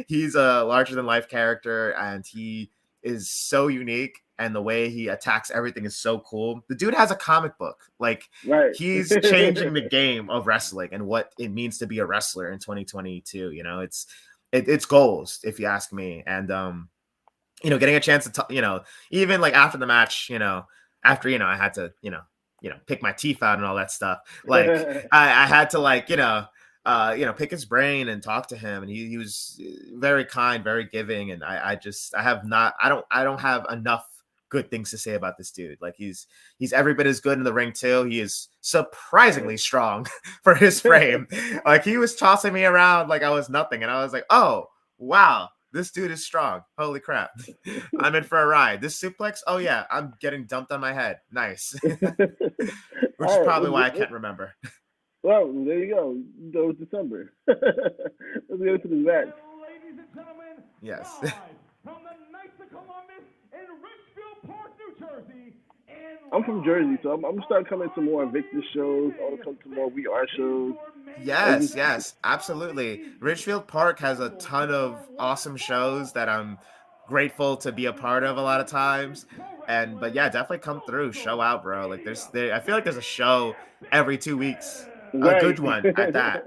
he's a larger than life character, and he is so unique, and the way he attacks everything is so cool. The dude has a comic book. Like, Right. he's changing the game of wrestling and what it means to be a wrestler in 2022. You know, it's goals, if you ask me. And you know, getting a chance to you know, even like after the match, you know, after, you know, I had to, you know, pick my teeth out and all that stuff. Like, I had to, like, you know, pick his brain and talk to him, and he was very kind, very giving, and I don't have enough good things to say about this dude. Like, he's every bit as good in the ring too. He is surprisingly strong for his frame. Like, he was tossing me around like I was nothing, and I was like, oh wow, this dude is strong. Holy crap. I'm in for a ride. This suplex, oh yeah, I'm getting dumped on my head. Nice. Which is All right. probably why I can't remember. Well, there you go. That was December. Let's get into this match. Ladies and gentlemen, Yes. live from the Knights of Columbus in Richfield Park, New Jersey. I'm from Jersey, so I'm gonna start coming to more Victor shows. I want to come to more We Are shows. Yes, absolutely. Richfield Park has a ton of awesome shows that I'm grateful to be a part of a lot of times. But yeah, definitely come through, show out, bro. Like, I feel like there's a show every 2 weeks, a Right. good one at that.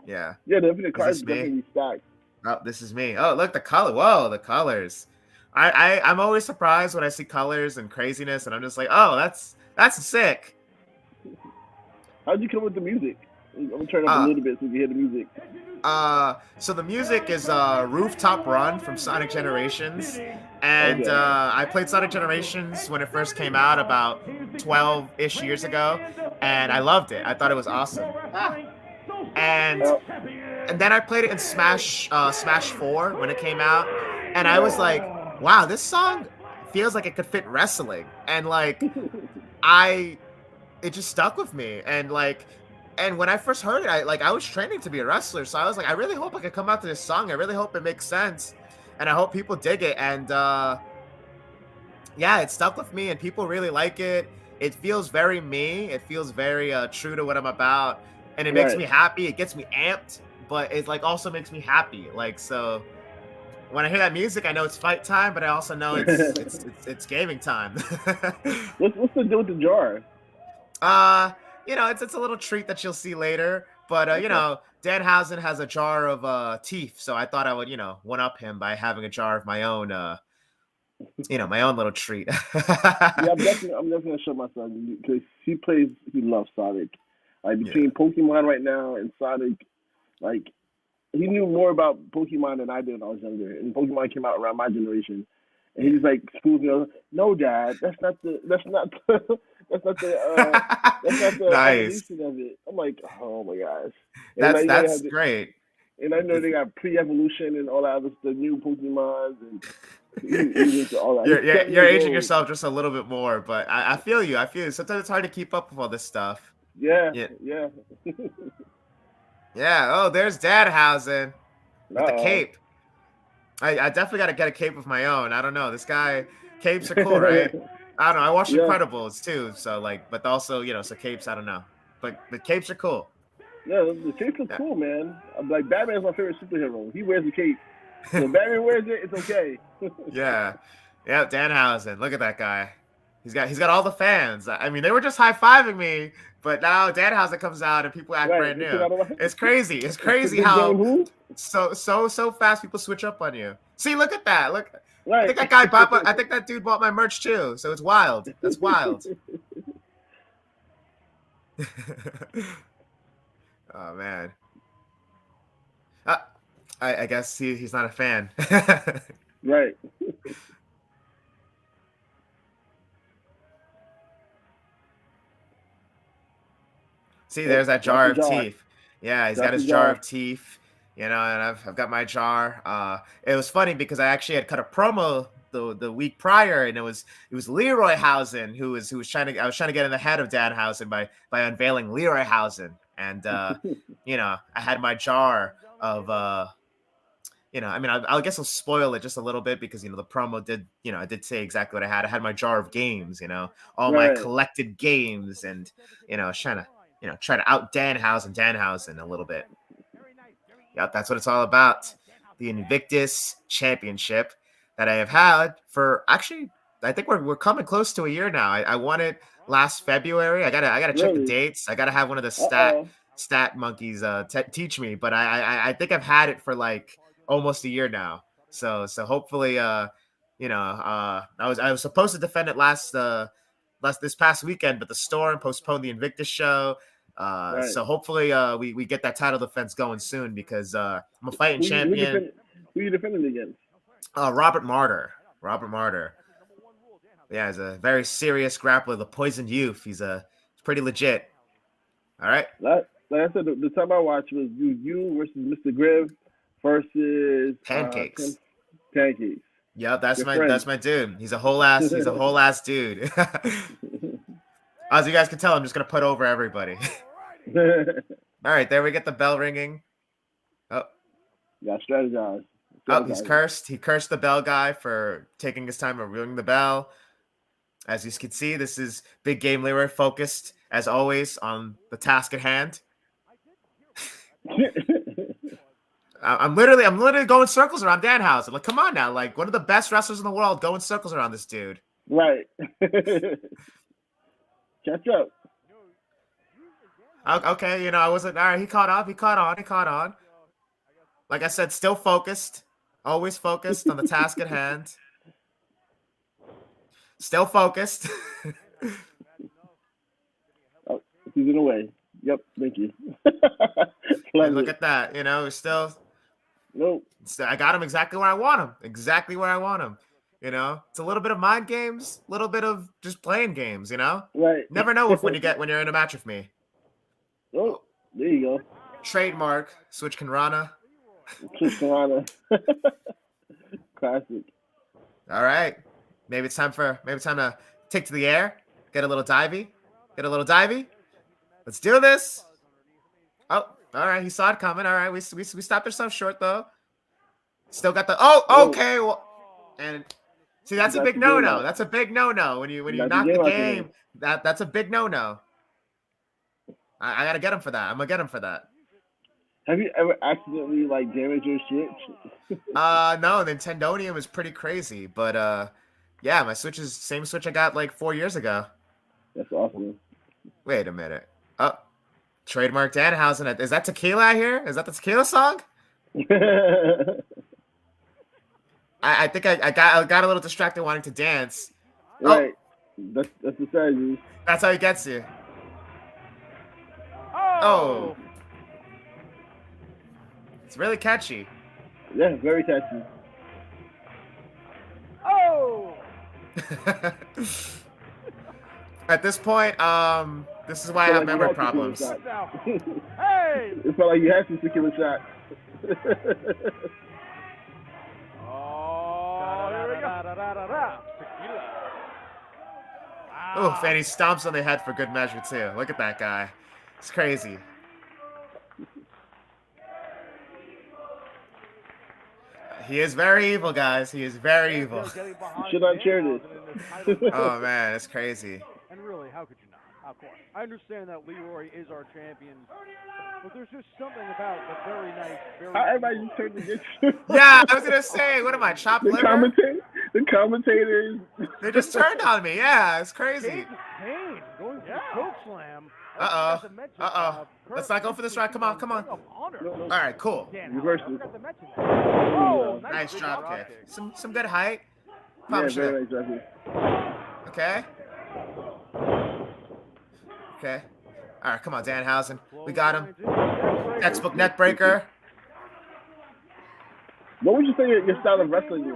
Yeah. Yeah, the Is cards this me? definitely stacked. Oh, this is me. Oh, look, the color. Whoa, the colors. I'm always surprised when I see colors and craziness, and I'm just like, oh, that's sick. How'd you come with the music? I'm gonna turn up a little bit so you can hear the music. So the music is Rooftop Run from Sonic Generations, and Okay. I played Sonic Generations when it first came out about 12-ish years ago, and I loved it. I thought it was awesome. And then I played it in Smash 4 when it came out, and I was like, wow, this song feels like it could fit wrestling, and like it just stuck with me. And like, and when I first heard it, I was training to be a wrestler, so I was like, I really hope I could come out to this song. I really hope it makes sense, and I hope people dig it. And yeah, it stuck with me, and people really like it. It feels very me. It feels very true to what I'm about, and it makes me happy. It gets me amped, but it like also makes me happy. Like, so when I hear that music, I know it's fight time, but I also know it's gaming time. What's the deal with the jar? You know, it's a little treat that you'll see later. But you know, Danhausen has a jar of teeth, so I thought I would, you know, one up him by having a jar of my own. You know, my own little treat. Yeah, I'm definitely gonna show my son because he loves Sonic. Like, between Pokemon right now and Sonic, like, he knew more about Pokemon than I did when I was younger. And Pokemon came out around my generation, and he's like, "Schools, you know, no, Dad, that's not the that's not the Nice. evolution of it." I'm like, oh my gosh. And That's great. and I know they got pre-evolution and all that the new Pokemons, and he's into all that. You're aging yourself just a little bit more, but I feel you. I feel you. Sometimes it's hard to keep up with all this stuff. Yeah. Yeah. Oh, there's Danhausen with the Uh-oh. cape. I definitely got to get a cape of my own. I don't know. This guy, capes are cool, right? I don't know. I watch Incredibles too, so like, but also, you know, so capes, I don't know, but the capes are cool. Yeah, the capes are cool, man. I'm like, Batman's my favorite superhero. He wears the cape. So if Batman wears it, it's okay. Yeah, Danhausen. Look at that guy. He's got all the fans. I mean, they were just high-fiving me, but now Danhausen comes out and people act brand new. It's crazy. It's crazy how so fast people switch up on you. See, look at that. Look. I think that guy I think that dude bought my merch too. So it's wild. That's wild. Oh man. I guess he's not a fan. Right. See, there's that Drop jar the of jar. teeth. Yeah, he's Drop got his the jar jar. of teeth. You know, and I've got my jar. It was funny because I actually had cut a promo the week prior, and it was Leroy Housen who was trying to get in the head of Danhausen by unveiling Leroy Housen, and you know, I had my jar of you know, I mean, I guess I'll spoil it just a little bit because, you know, the promo did, you know, I did say exactly what I had. I had my jar of games, you know, all my Right. collected games, and, you know, I was trying to, you know, try to out Danhausen a little bit. Yep, that's what it's all about. The Invictus Championship that I have had for actually, I think we're coming close to a year now. I won it last February. I gotta check the Really? dates. I gotta have one of the Uh-oh. stat monkeys teach me, but I think I've had it for like almost a year now. So hopefully you know, I was supposed to defend it last this past weekend, but the storm postponed the Invictus show. Right. So hopefully we get that title defense going soon because I'm a fighting Who champion. you defending against? Robert Martyr. Yeah, he's a very serious grappler, the Poisoned Youth. He's pretty legit. All right. Like I said, the time I watched was you versus Mr. Griff versus Pancakes. Pancakes. Yep, that's Your my friend. dude. He's a whole ass dude. As you guys can tell, I'm just gonna put over everybody. All right, there we get the bell ringing. Oh, Got strategize. oh, he's cursed. He cursed the bell guy for taking his time of ringing the bell. As you can see, this is Big Game Leroy focused, as always, on the task at hand. I'm literally going circles around Danhausen. Like, come on now, like one of the best wrestlers in the world, going circles around this dude. Right. Catch up. Okay, you know, I wasn't all right. He caught on. Like I said, still focused, always focused on the task at hand. Still focused. Oh, he's in the way. Yep, thank you. And look at that, you know, still. Nope. I got him exactly where I want him. You know, it's a little bit of mind games, a little bit of just playing games. You know, Right. never know when you're in a match with me. Oh, there you go. Trademark Switch Kanrana. Cristiano. Classic. All right, maybe it's time to take to the air, get a little divey. Let's do this. Oh, all right, he saw it coming. All right, we stopped ourselves short though. Still got the okay. Well, and see, that's a big no-no. That's a big no-no when you knock the game. That's a big no-no. I gotta get him for that. I'm gonna get him for that. Have you ever accidentally like damaged your Switch? No, Nintendonium is pretty crazy, but yeah, my Switch is same Switch I got like 4 years ago. That's awesome. Wait a minute. Oh, trademark Danhausen. Is that tequila I hear? Is that the tequila song? I think I got a little distracted wanting to dance. Right. Oh. That's the strategy. That's how he gets you. Oh. It's really catchy. Yeah, very catchy. Oh. At this point, this is why I have memory problems. Hey. It felt like you had some tequila shots. Oh, here we go. Oh, and he stomps on the head for good measure too. Look at that guy. It's crazy. He is very evil, guys. He is very evil. Should I share this? Oh man, it's crazy. And really, how could you not? Of course. I understand that Leroy is our champion, but there's just something about the very nice, How everybody just turned against you? Yeah, I was gonna say, what am I, chopped liver? The commentators. They just turned on me. Yeah, it's crazy. Kane going for the choke slam. Let's not go for this right. Come on. All right, cool. Reverse it. Oh, nice drop kick. Some good height. Yeah, very nice drop kick. Okay. All right, come on, Danhausen. We got him. Textbook neck breaker. What would you say your style of wrestling is?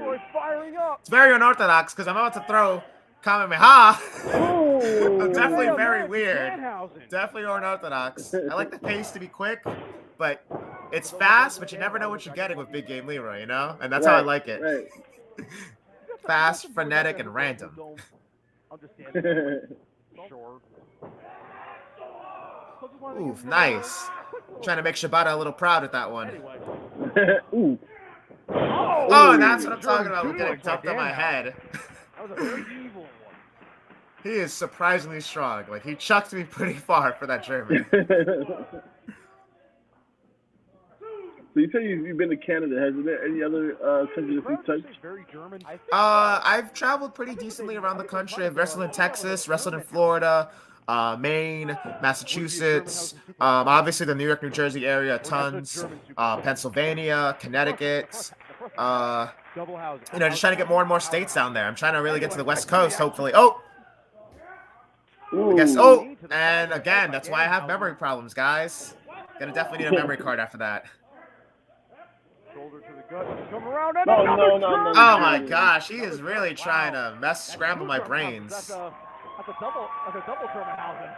It's very unorthodox because I'm about to throw Kamehameha. Ooh. I'm definitely Hey, very man, weird. Danhausen. Definitely unorthodox. I like the pace to be quick, but it's fast, but you never know what you're getting with Big Game Leroy, you know? And that's how I Right, like it. right. Fast, Some boys out frenetic, there and who random. don't understand it. Sure. So just wanted to Ooh, give you a nice. little- Trying to make Shibata a little proud with that one. Anyway. Ooh. Oh, and that's what I'm German talking about, shooting getting legs by dumped on my Danhausen. head. That was a very evil one. He is surprisingly strong. Like, he chucked me pretty far for that German. So you say you've been to Canada. Has there any other countries that you've touched? Very German. I think I've traveled pretty decently around the country. I've wrestled in Texas, wrestled in Florida, Maine, Massachusetts, obviously the New York, New Jersey area, tons, Pennsylvania, Connecticut, double house. just trying to get more and more states down there. I'm trying to really get to the West Coast, hopefully. Oh, I guess, and again, that's why I have memory problems, guys. Gonna definitely need a memory card after that. Shoulder to the gut. Come around and No, another no. German. Oh my gosh, he is really trying to scramble my brains. That's a double German housing.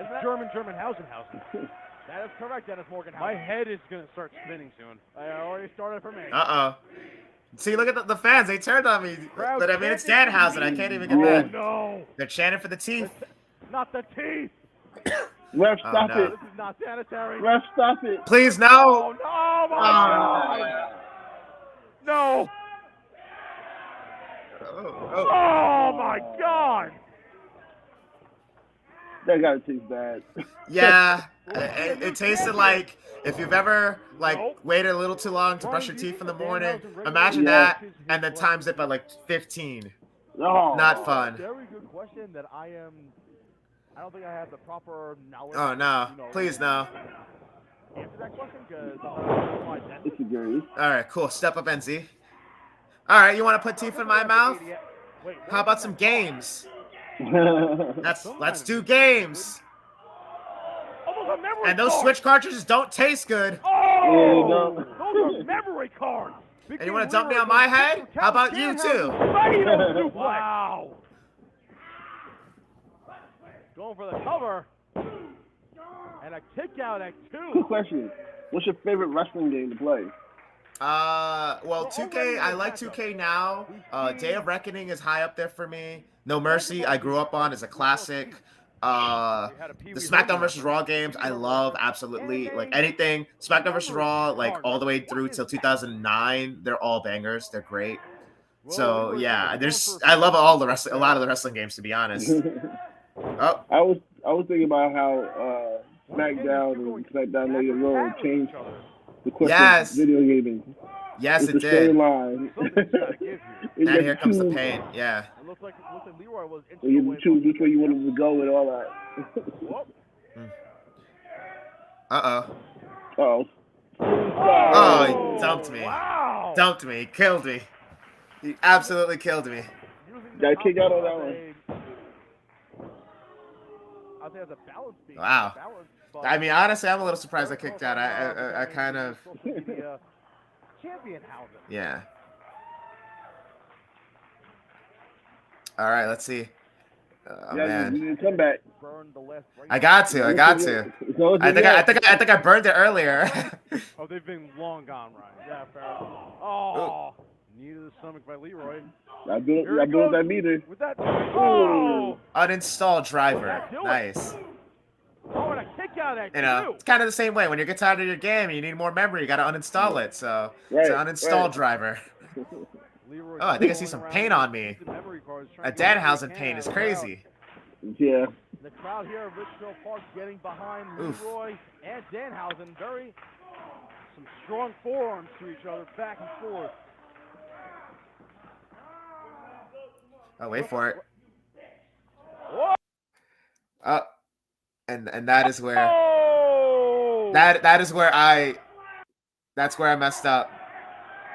Isn't that German housing? That is correct, Dennis Morgan. My head is gonna start spinning soon. I already started for me. Uh-oh. See, look at the fans. They turned on me. But I mean, it's Danhausen. I can't even get Yeah. mad. No, They're chanting for the teeth. not the teeth. Ref, Oh, stop no. it. This is not sanitary. Ref, stop it. Please, no. Oh no, my God. No. Oh. Oh my God. That gotta taste bad. Yeah, it tasted like if you've ever waited a little too long to brush your teeth in the morning. Imagine that, and then times it by like 15. Oh. Not fun. Very good question that I don't think I have the proper knowledge. Oh no! Please no! Answer that question because I'm not It's a great. All right, cool. Step up, NZ. All right, you want to put teeth in my mouth? How about some games? Let's do games. And those Switch cartridges don't taste good. Oh, those are memory cards. And you want to dump me on my head? How about you too? Wow. Going for the cover. And a kick out at 2. Good question. What's your favorite wrestling game to play? Well, 2K, I like 2K now. Day of Reckoning is high up there for me. No Mercy, I grew up on, is a classic. The SmackDown vs. Raw games, I love absolutely. Like anything, SmackDown vs. Raw, like all the way through till 2009, they're all bangers. They're great. So yeah, I love a lot of the wrestling games, to be honest. Oh, I was thinking about how SmackDown and SmackDown Later Road changed the question of video gaming. Yes, it's it the did. Storyline. And here comes the pain. Yeah. It looks like Leroy was you had to choose which way you wanted to go and all that. Uh-oh. Oh. Oh, he dumped me. Wow. Dumped me. He killed me. He absolutely killed me. Got kicked out on that one. I think that's a balance beat. Wow. I mean, honestly, I'm a little surprised I kicked out. I kind of... Champion housing. Yeah. All right, let's see. Oh, man. You didn't come back. I got to. I think I burned it earlier. Oh, they've been long gone, Ryan. Yeah, fair. Oh, knee to the stomach by Leroy. I built that meter. With that. Oh! Uninstall driver. Nice. Oh, and a kick out at it's kind of the same way. When you get tired of your game and you need more memory, you got to uninstall it. So it's an uninstall driver. Oh, I think I see some paint on me. A Danhausen paint is crazy. Yeah. The crowd here at Richfield Park getting behind Leroy and Danhausen. Some strong forearms to each other, back and forth. Oh, wait for it. Whoa! And that is where that's where I messed up.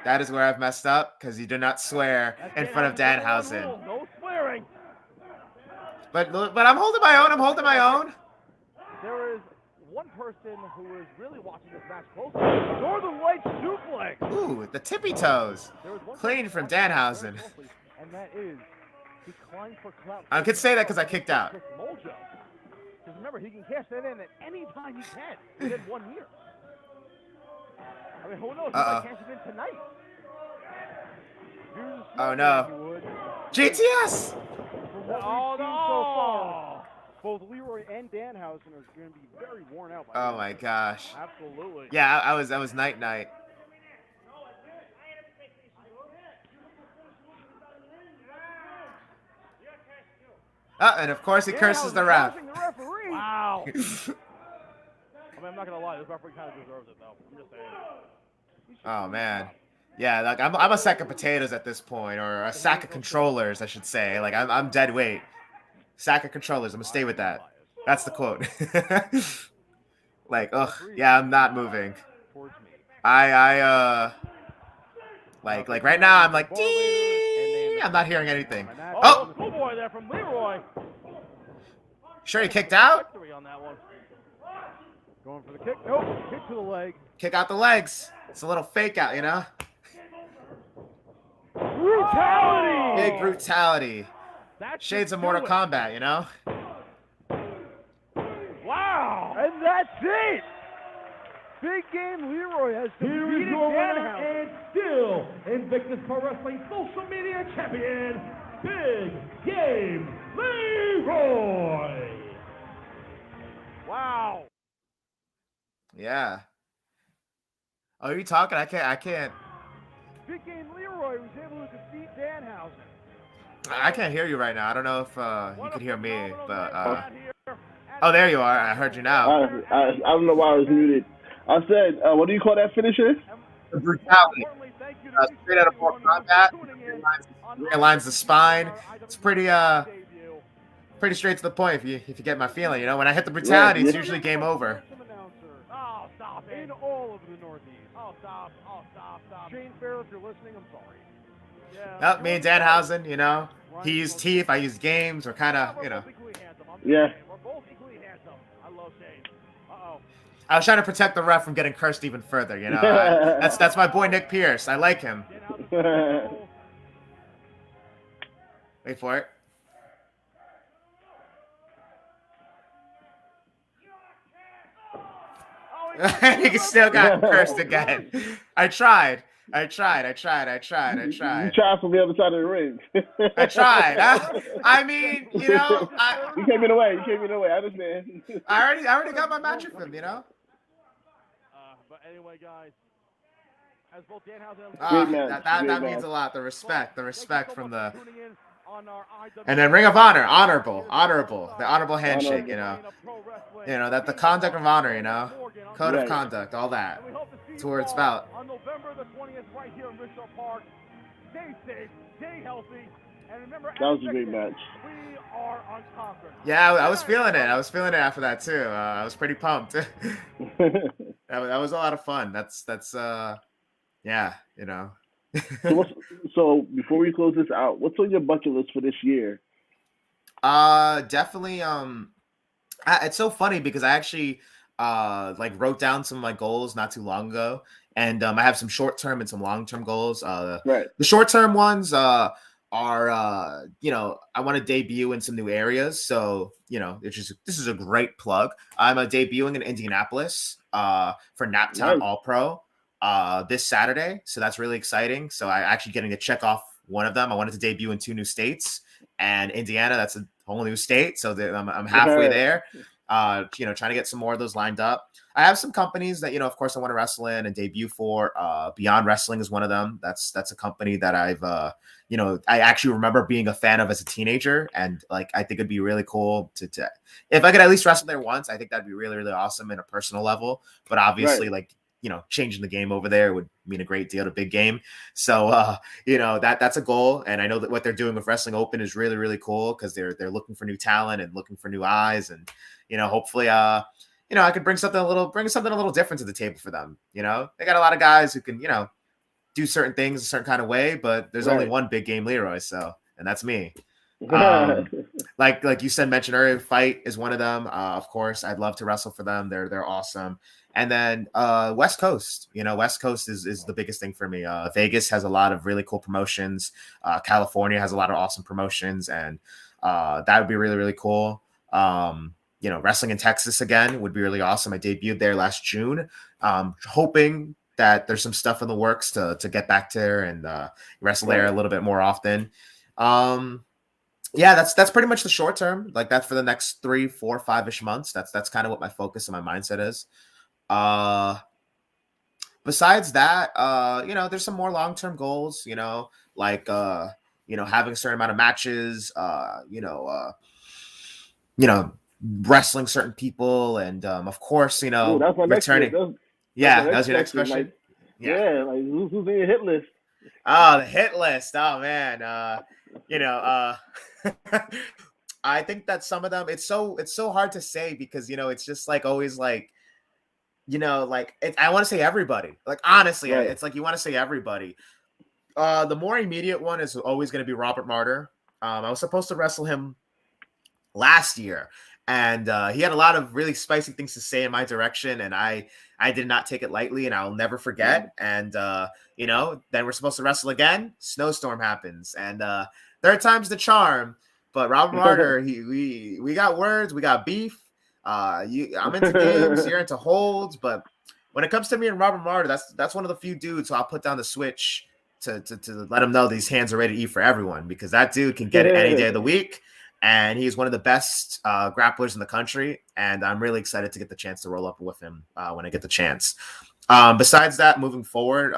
That is where I've messed up because you do not swear in front of Danhausen. No swearing. But I'm holding my own. I'm holding my own. There is one person who is really watching this match closely. Northern Lights suplex. Ooh, the tippy toes. Clean from Danhausen. and that is he climbed for clout. I could say that because I kicked out. Mojo. Because remember, he can cash that in at any time he can within 1 year. I mean, who knows? He might cash it in tonight. Oh no! GTS! Oh no! So far, both Leroy and Danhausen are going to be very worn out. Oh my gosh! Absolutely. Yeah, I was night. And of course he curses the ref. Wow. I mean, I'm not gonna lie, this referee kind of deserves it, though. I'm just saying. Oh man, yeah. Like I'm a sack of potatoes at this point, or a sack of controllers, I should say. Like I'm dead weight. Sack of controllers. I'm gonna stay with that. That's the quote. Like, ugh, yeah, I'm not moving. Like right now, I'm like, dee! I'm not hearing anything. Oh, good boy there from Leroy. Sure, he kicked out. Going for the kick. Nope. Kick to the leg. Kick out the legs. It's a little fake out, you know. Brutality. Big brutality. Shades of Mortal Kombat, you know. Wow. And that's it. Big Game Leroy has defeated Danhausen. And still Invictus Pro Wrestling social media champion, Big Game Leroy. Wow. Yeah. Oh, are you talking? I can't. Big Game Leroy was able to defeat Danhausen. I can't hear you right now. I don't know if you can hear me, but oh, there you are. I heard you now. I don't know why I was muted. I said, what do you call that finisher? The brutality. Straight out of Mortal Kombat. Realigns the spine. It's pretty straight to the point. If you get my feeling, you know, when I hit the brutality, it's usually game over. Oh, stop it. In all of the Northeast. Oh, stop. Oh, stop. Shane Fair, if you're listening, I'm sorry. Yeah. Yep, me and Danhausen, you know, he used teeth, I used games. We're kind of, you know. Yeah. We're both equally handsome. I love Shane. Uh-oh. I was trying to protect the ref from getting cursed even further, you know. That's my boy Nick Pierce. I like him. Wait for it. He still got cursed again. I tried. You tried from the other side of the ring. I tried. I mean, you know, you came in the way. I understand. I already got my match with him, you know. But anyway, guys, as both Danhausen that means a lot. The respect from the. And then Ring of Honor, honorable, the honorable handshake, you know, that the conduct of honor, you know, code of conduct, all that. That's what it's about. On November the 20th, right here in Richfield Park. Stay safe, stay healthy, and remember, that was a great match. We are unconquered. Yeah, I was feeling it. I was feeling it after that too. I was pretty pumped. that was a lot of fun. That's yeah, you know. So before we close this out, what's on your bucket list for this year? Definitely. It's so funny because I actually like wrote down some of my goals not too long ago, and I have some short term and some long term goals. Right. The short term ones are you know, I want to debut in some new areas. So you know, this is a great plug. I'm debuting in Indianapolis for Naptown All Pro this Saturday, so that's really exciting. So I actually getting to check off one of them. I wanted to debut in 2 new states, and Indiana, that's a whole new state, so I'm halfway there. You know, trying to get some more of those lined up. I have some companies that, you know, of course I want to wrestle in and debut for. Beyond Wrestling is one of them. That's a company that I've you know, I actually remember being a fan of as a teenager, and like I think it'd be really cool to if I could at least wrestle there once. I think that'd be really, really awesome in a personal level. But obviously, like, you know, changing the game over there would mean a great deal to Big Game. So, you know, that's a goal. And I know that what they're doing with Wrestling Open is really, really cool because they're looking for new talent and looking for new eyes. And, you know, hopefully, you know, I could bring something a little different to the table for them. You know, they got a lot of guys who can, you know, do certain things a certain kind of way, but there's only one Big Game Leroy. So, and that's me. like you said, mentioned earlier, Fight is one of them. Of course, I'd love to wrestle for them. They're awesome. And then West Coast, West Coast is the biggest thing for me. Vegas has a lot of really cool promotions. California has a lot of awesome promotions, and that would be really, really cool. Wrestling in Texas again would be really awesome. I debuted there last June, hoping that there's some stuff in the works to get back there and wrestle there a little bit more often. Yeah, that's pretty much the short term. Like that's for the next 3, 4, 5-ish months. That's kind of what my focus and my mindset is. Besides that, there's some more long-term goals, like having a certain amount of matches, wrestling certain people, and of course, Ooh, that's my returning. That was your next question. Like, like who's in your hit list? Oh, the hit list. Oh man. I think that some of them, it's so hard to say because it's just like always like I want to say everybody. Like honestly, it's like you want to say everybody. The more immediate one is always going to be Robert Martyr. I was supposed to wrestle him last year, and he had a lot of really spicy things to say in my direction, and I did not take it lightly, and I'll never forget. And then we're supposed to wrestle again. Snowstorm happens, and third time's the charm. But Robert Martyr, we got words, we got beef. I'm into games, you're into holds, but when it comes to me and Robert Martyr, that's one of the few dudes. So I'll put down the switch to let him know these hands are ready to eat for everyone, because that dude can get it any day of the week, and he's one of the best grapplers in the country. And I'm really excited to get the chance to roll up with him when I get the chance. Besides that, moving forward,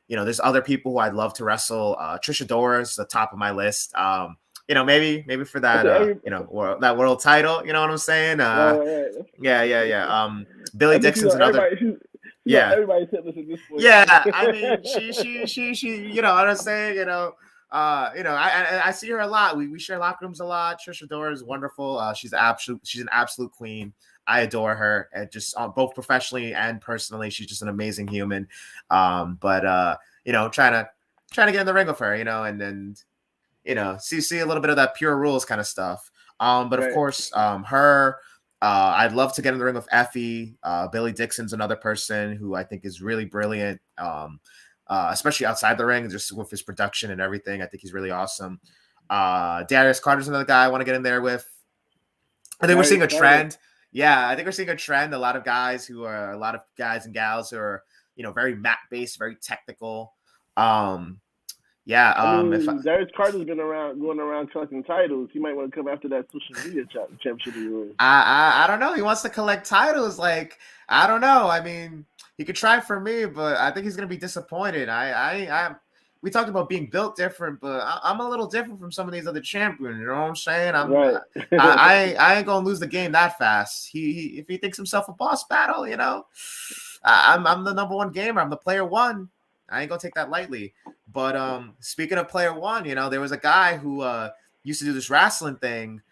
there's other people who I'd love to wrestle. Trisha Dora is the top of my list. Maybe for that, that world title, you know what I'm saying? Yeah. Billy Dixon's another. Everybody's hitting us at this point. Yeah, I mean, she, you know what I'm saying? I see her a lot. We share locker rooms a lot. Trisha Dora is wonderful. She's an absolute queen. I adore her, and just both professionally and personally, she's just an amazing human. Trying to get in the ring with her, and see a little bit of that pure rules kind of stuff. But of course, her, I'd love to get in the ring with Effie. Billy Dixon's another person who I think is really brilliant, especially outside the ring, just with his production and everything. I think he's really awesome. Darius Carter's another guy I want to get in there with. I think we're seeing a trend. Yeah, I think we're seeing a trend. A lot of guys and gals who are, very mat-based, very technical. Darius Carter's been going around collecting titles. He might want to come after that social media championship. I don't know. He wants to collect titles. Like, I don't know. I mean, he could try for me, but I think he's gonna be disappointed. We talked about being built different, but I'm a little different from some of these other champions. You know what I'm saying? I ain't gonna lose the game that fast. If he thinks himself a boss battle, I'm the number one gamer. I'm the player one. I ain't gonna take that lightly. But speaking of player one, there was a guy who used to do this wrestling thing,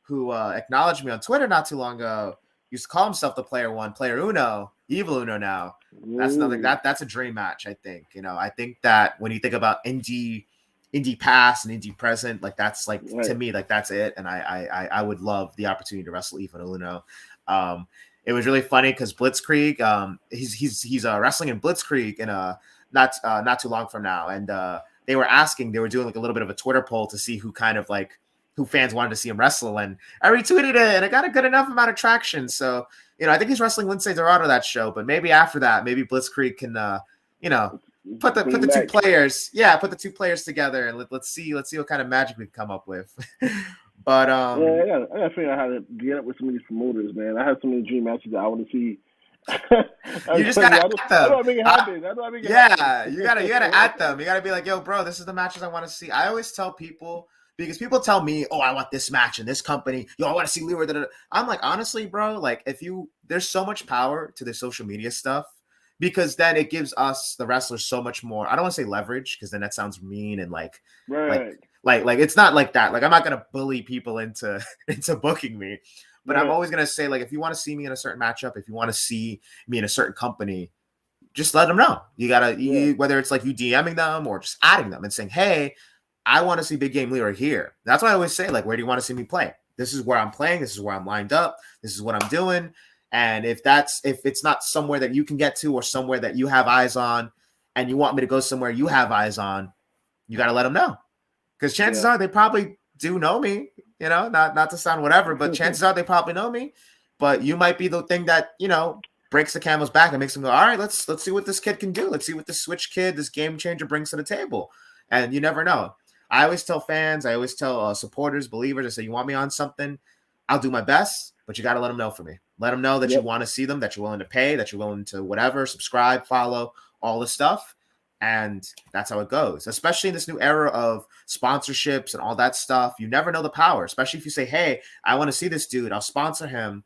who acknowledged me on Twitter not too long ago. Used to call himself the player one, player uno, evil uno now. That's nothing. That's a dream match, I think. I think that when you think about indie past and indie present, like that's like to me, like that's it. And I would love the opportunity to wrestle evil uno. It was really funny because Blitzkrieg, he's wrestling in Blitzkrieg in not too long from now, and they were doing like a little bit of a Twitter poll to see who fans wanted to see him wrestle, and I retweeted it, and it got a good enough amount of traction. So I think he's wrestling Lindsay Dorado that show, but maybe after that, maybe Blitzkrieg can put the two players together, and let's see what kind of magic we can come up with. But I gotta figure out how to get up with some of these promoters, man. I have so many dream matches that I want to see. You just gotta at them. How do I make it happen? You gotta at them. You gotta be like, yo, bro, this is the matches I want to see. I always tell people, because people tell me, oh, I want this match in this company. Yo, I want to see Leroy. I'm like, honestly, bro, like there's so much power to the social media stuff, because then it gives us, the wrestlers, so much more. I don't want to say leverage, because then that sounds mean and like it's not like that. Like, I'm not gonna bully people into booking me. But I'm always going to say, like, if you want to see me in a certain matchup, if you want to see me in a certain company, just let them know. You got to, whether it's like you DMing them or just adding them and saying, hey, I want to see Big Game Leroy here. That's why I always say, like, where do you want to see me play? This is where I'm playing. This is where I'm lined up. This is what I'm doing. And if it's not somewhere that you can get to or somewhere that you have eyes on and you want me to go somewhere you have eyes on, you got to let them know. Because chances are they probably do know me, you know, not to sound whatever, but chances are they probably know me. But you might be the thing that, you know, breaks the camel's back and makes them go, all right, let's see what this kid can do. Let's see what this Switch kid, this game changer brings to the table. And you never know. I always tell fans, I always tell supporters, believers, I say, you want me on something, I'll do my best, but you got to let them know for me. Let them know that you want to see them, that you're willing to pay, that you're willing to whatever, subscribe, follow, all the stuff. And that's how it goes, especially in this new era of sponsorships and all that stuff. You never know the power, especially if you say, hey, I want to see this dude, I'll sponsor him.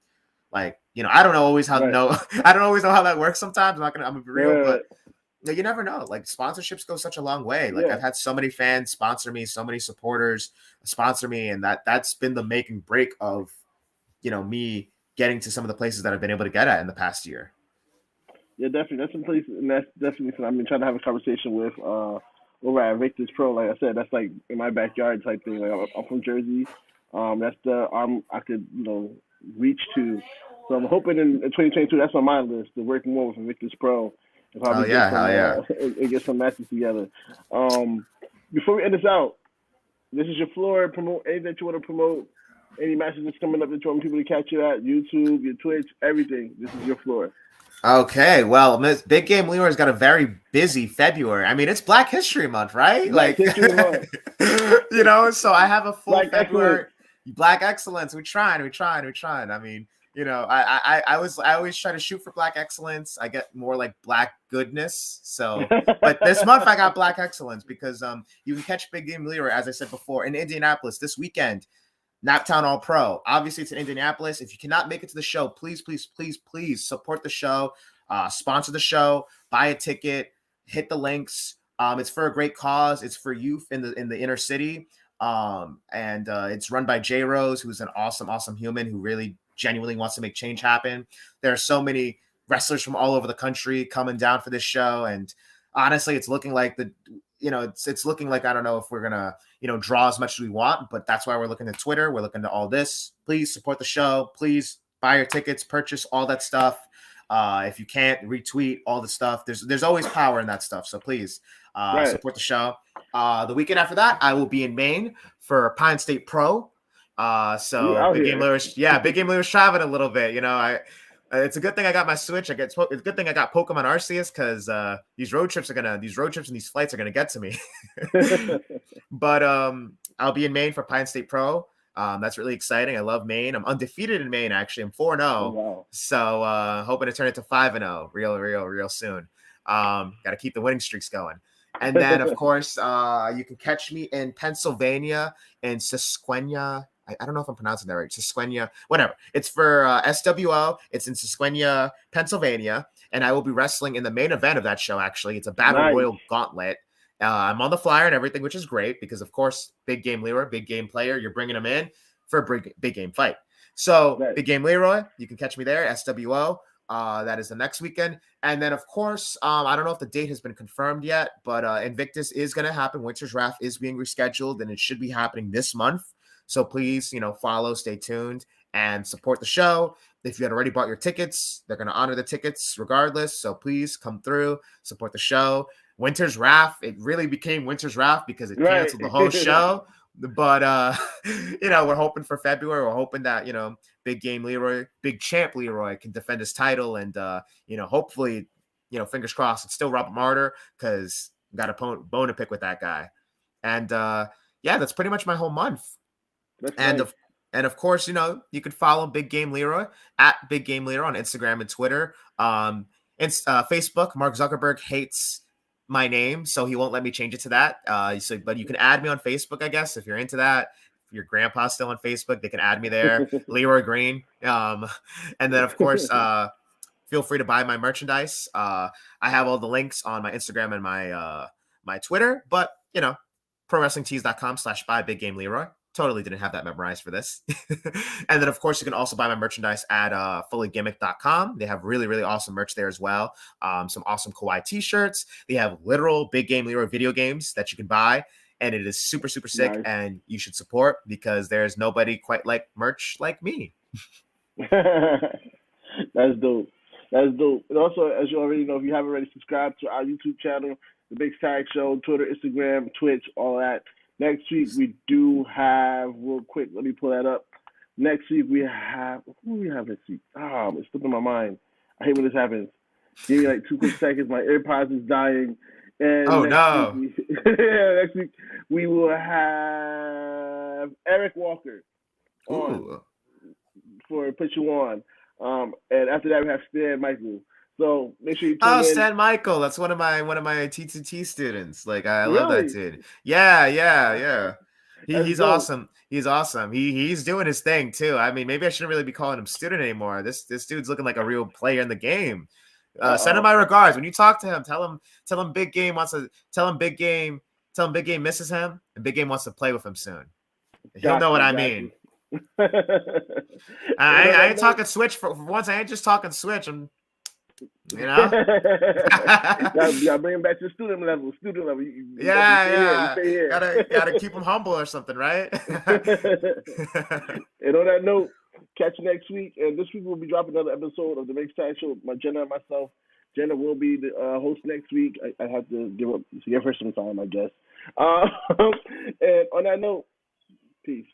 Like, you know, I don't always know how that works sometimes. I'm gonna be real, but you never know. Like, sponsorships go such a long way. Like, I've had so many fans sponsor me, so many supporters sponsor me, and that's been the make and break of, you know, me getting to some of the places that I've been able to get at in the past year. Yeah, definitely. That's some places, and that's definitely something I've been trying to have a conversation with over at Victor's Pro. Like I said, that's like in my backyard type thing. Like, I'm from Jersey. That's the arm I could, you know, reach to. So I'm hoping in 2022, that's on my list, to work more with Victor's Pro and probably get some matches together. Before we end this out, this is your floor. Promote anything that you want to promote. Any matches that's coming up that you want people to catch you at, YouTube, your Twitch, everything. This is your floor. Okay, well, Big Game Leroy's got a very busy February. I mean, it's Black History Month, right? Black History Month. You know, so I have a full Black February. Excellence. Black Excellence. We're trying. I mean, you know, I always try to shoot for Black Excellence. I get more like Black Goodness. So, but this month I got Black Excellence because you can catch Big Game Leroy, as I said before, in Indianapolis this weekend. Naptown All Pro. Obviously, it's in Indianapolis. If you cannot make it to the show, please support the show, sponsor the show, buy a ticket, hit the links. It's for a great cause. It's for youth in the inner city, and it's run by J Rose, who's an awesome human who really genuinely wants to make change happen. There are so many wrestlers from all over the country coming down for this show, and honestly, it's looking like it's looking like, I don't know if we're gonna, you know, draw as much as we want, but that's why we're looking at Twitter. We're looking to all this. Please support the show. Please buy your tickets, purchase all that stuff. If you can't, retweet all the stuff. There's always power in that stuff. So please support the show. The weekend after that, I will be in Maine for Pine State Pro. So Big Game Leroy's traveling a little bit. You know, it's a good thing I got my Switch. It's a good thing I got Pokemon Arceus because these road trips and these flights are gonna get to me. But I'll be in Maine for Pine State Pro. That's really exciting. I love Maine. I'm undefeated in Maine, actually. I'm 4-0. Oh, wow. So hoping to turn it to 5-0 real soon. Got to keep the winning streaks going. And then, of course, you can catch me in Pennsylvania in Susquehanna. I don't know if I'm pronouncing that right. Susquehanna, whatever. It's for SWO. It's in Susquehanna, Pennsylvania. And I will be wrestling in the main event of that show, actually. It's a Battle Royal Gauntlet. I'm on the flyer and everything, which is great because, of course, Big Game Leroy, big game player. You're bringing him in for a big game fight. So Big Game Leroy, you can catch me there, SWO. That is the next weekend. And then, of course, I don't know if the date has been confirmed yet, but Invictus is going to happen. Winter's Wrath is being rescheduled, and it should be happening this month. So please, you know, follow, stay tuned, and support the show. If you had already bought your tickets, they're going to honor the tickets regardless. So please come through, support the show. Winter's Wrath, it really became Winter's Wrath because it canceled the whole show. But, you know, we're hoping for February. We're hoping that, you know, Big Game Leroy, Big Champ Leroy can defend his title. And, you know, hopefully, you know, fingers crossed, it's still Robert Martyr because got a bone to pick with that guy. And, yeah, that's pretty much my whole month. And of course, you know, you could follow Big Game Leroy at Big Game Leroy on Instagram and Twitter. Facebook, Mark Zuckerberg hates my name, so he won't let me change it to that. But you can add me on Facebook, I guess, if you're into that. If your grandpa's still on Facebook, they can add me there, Leroy Green. And then, of course, feel free to buy my merchandise. I have all the links on my Instagram and my Twitter. But, you know, prowrestlingtees.com/buy Big Game Leroy. Totally didn't have that memorized for this. And then, of course, you can also buy my merchandise at fullygimmick.com. They have really, really awesome merch there as well. Some awesome Kawaii t-shirts. They have literal Big Game Leroy video games that you can buy. and it is super, super sick, Nice. and you should support because there's nobody quite like merch like me. That's dope. That's dope. And also, as you already know, if you haven't already subscribed to our YouTube channel, The Big Tag Show, Twitter, Instagram, Twitch, all that. Next week, we do have, real quick, let me pull that up. Next week, we have, who do we have next week? It's slipping my mind. I hate when this happens. Give me like 2 quick seconds. My AirPods is dying. And Oh, no. Next week, we will have Eric Walker on for Put You On. And after that, we have Stan Michael. So make sure you tune in. Stan Michael, that's one of my T2T students. Like I love Really? that dude. Yeah. He's dope. awesome. He's awesome. He's doing his thing too. I mean, maybe I shouldn't really be calling him student anymore. This dude's looking like a real player in the game. Send him my regards. When you talk to him, tell him Big Game Big Game misses him, and Big Game wants to play with him soon. He'll know what I mean. I ain't talking Switch for once. I ain't just talking Switch. I'm, you know, gotta bring him back to student level. Yeah. Gotta keep him humble or something, right? And on that note, catch you next week. And this week we'll be dropping another episode of the Big Tag Show with my Jenna and myself. Jenna will be the host next week. I have to give her some time, I guess. And on that note, peace.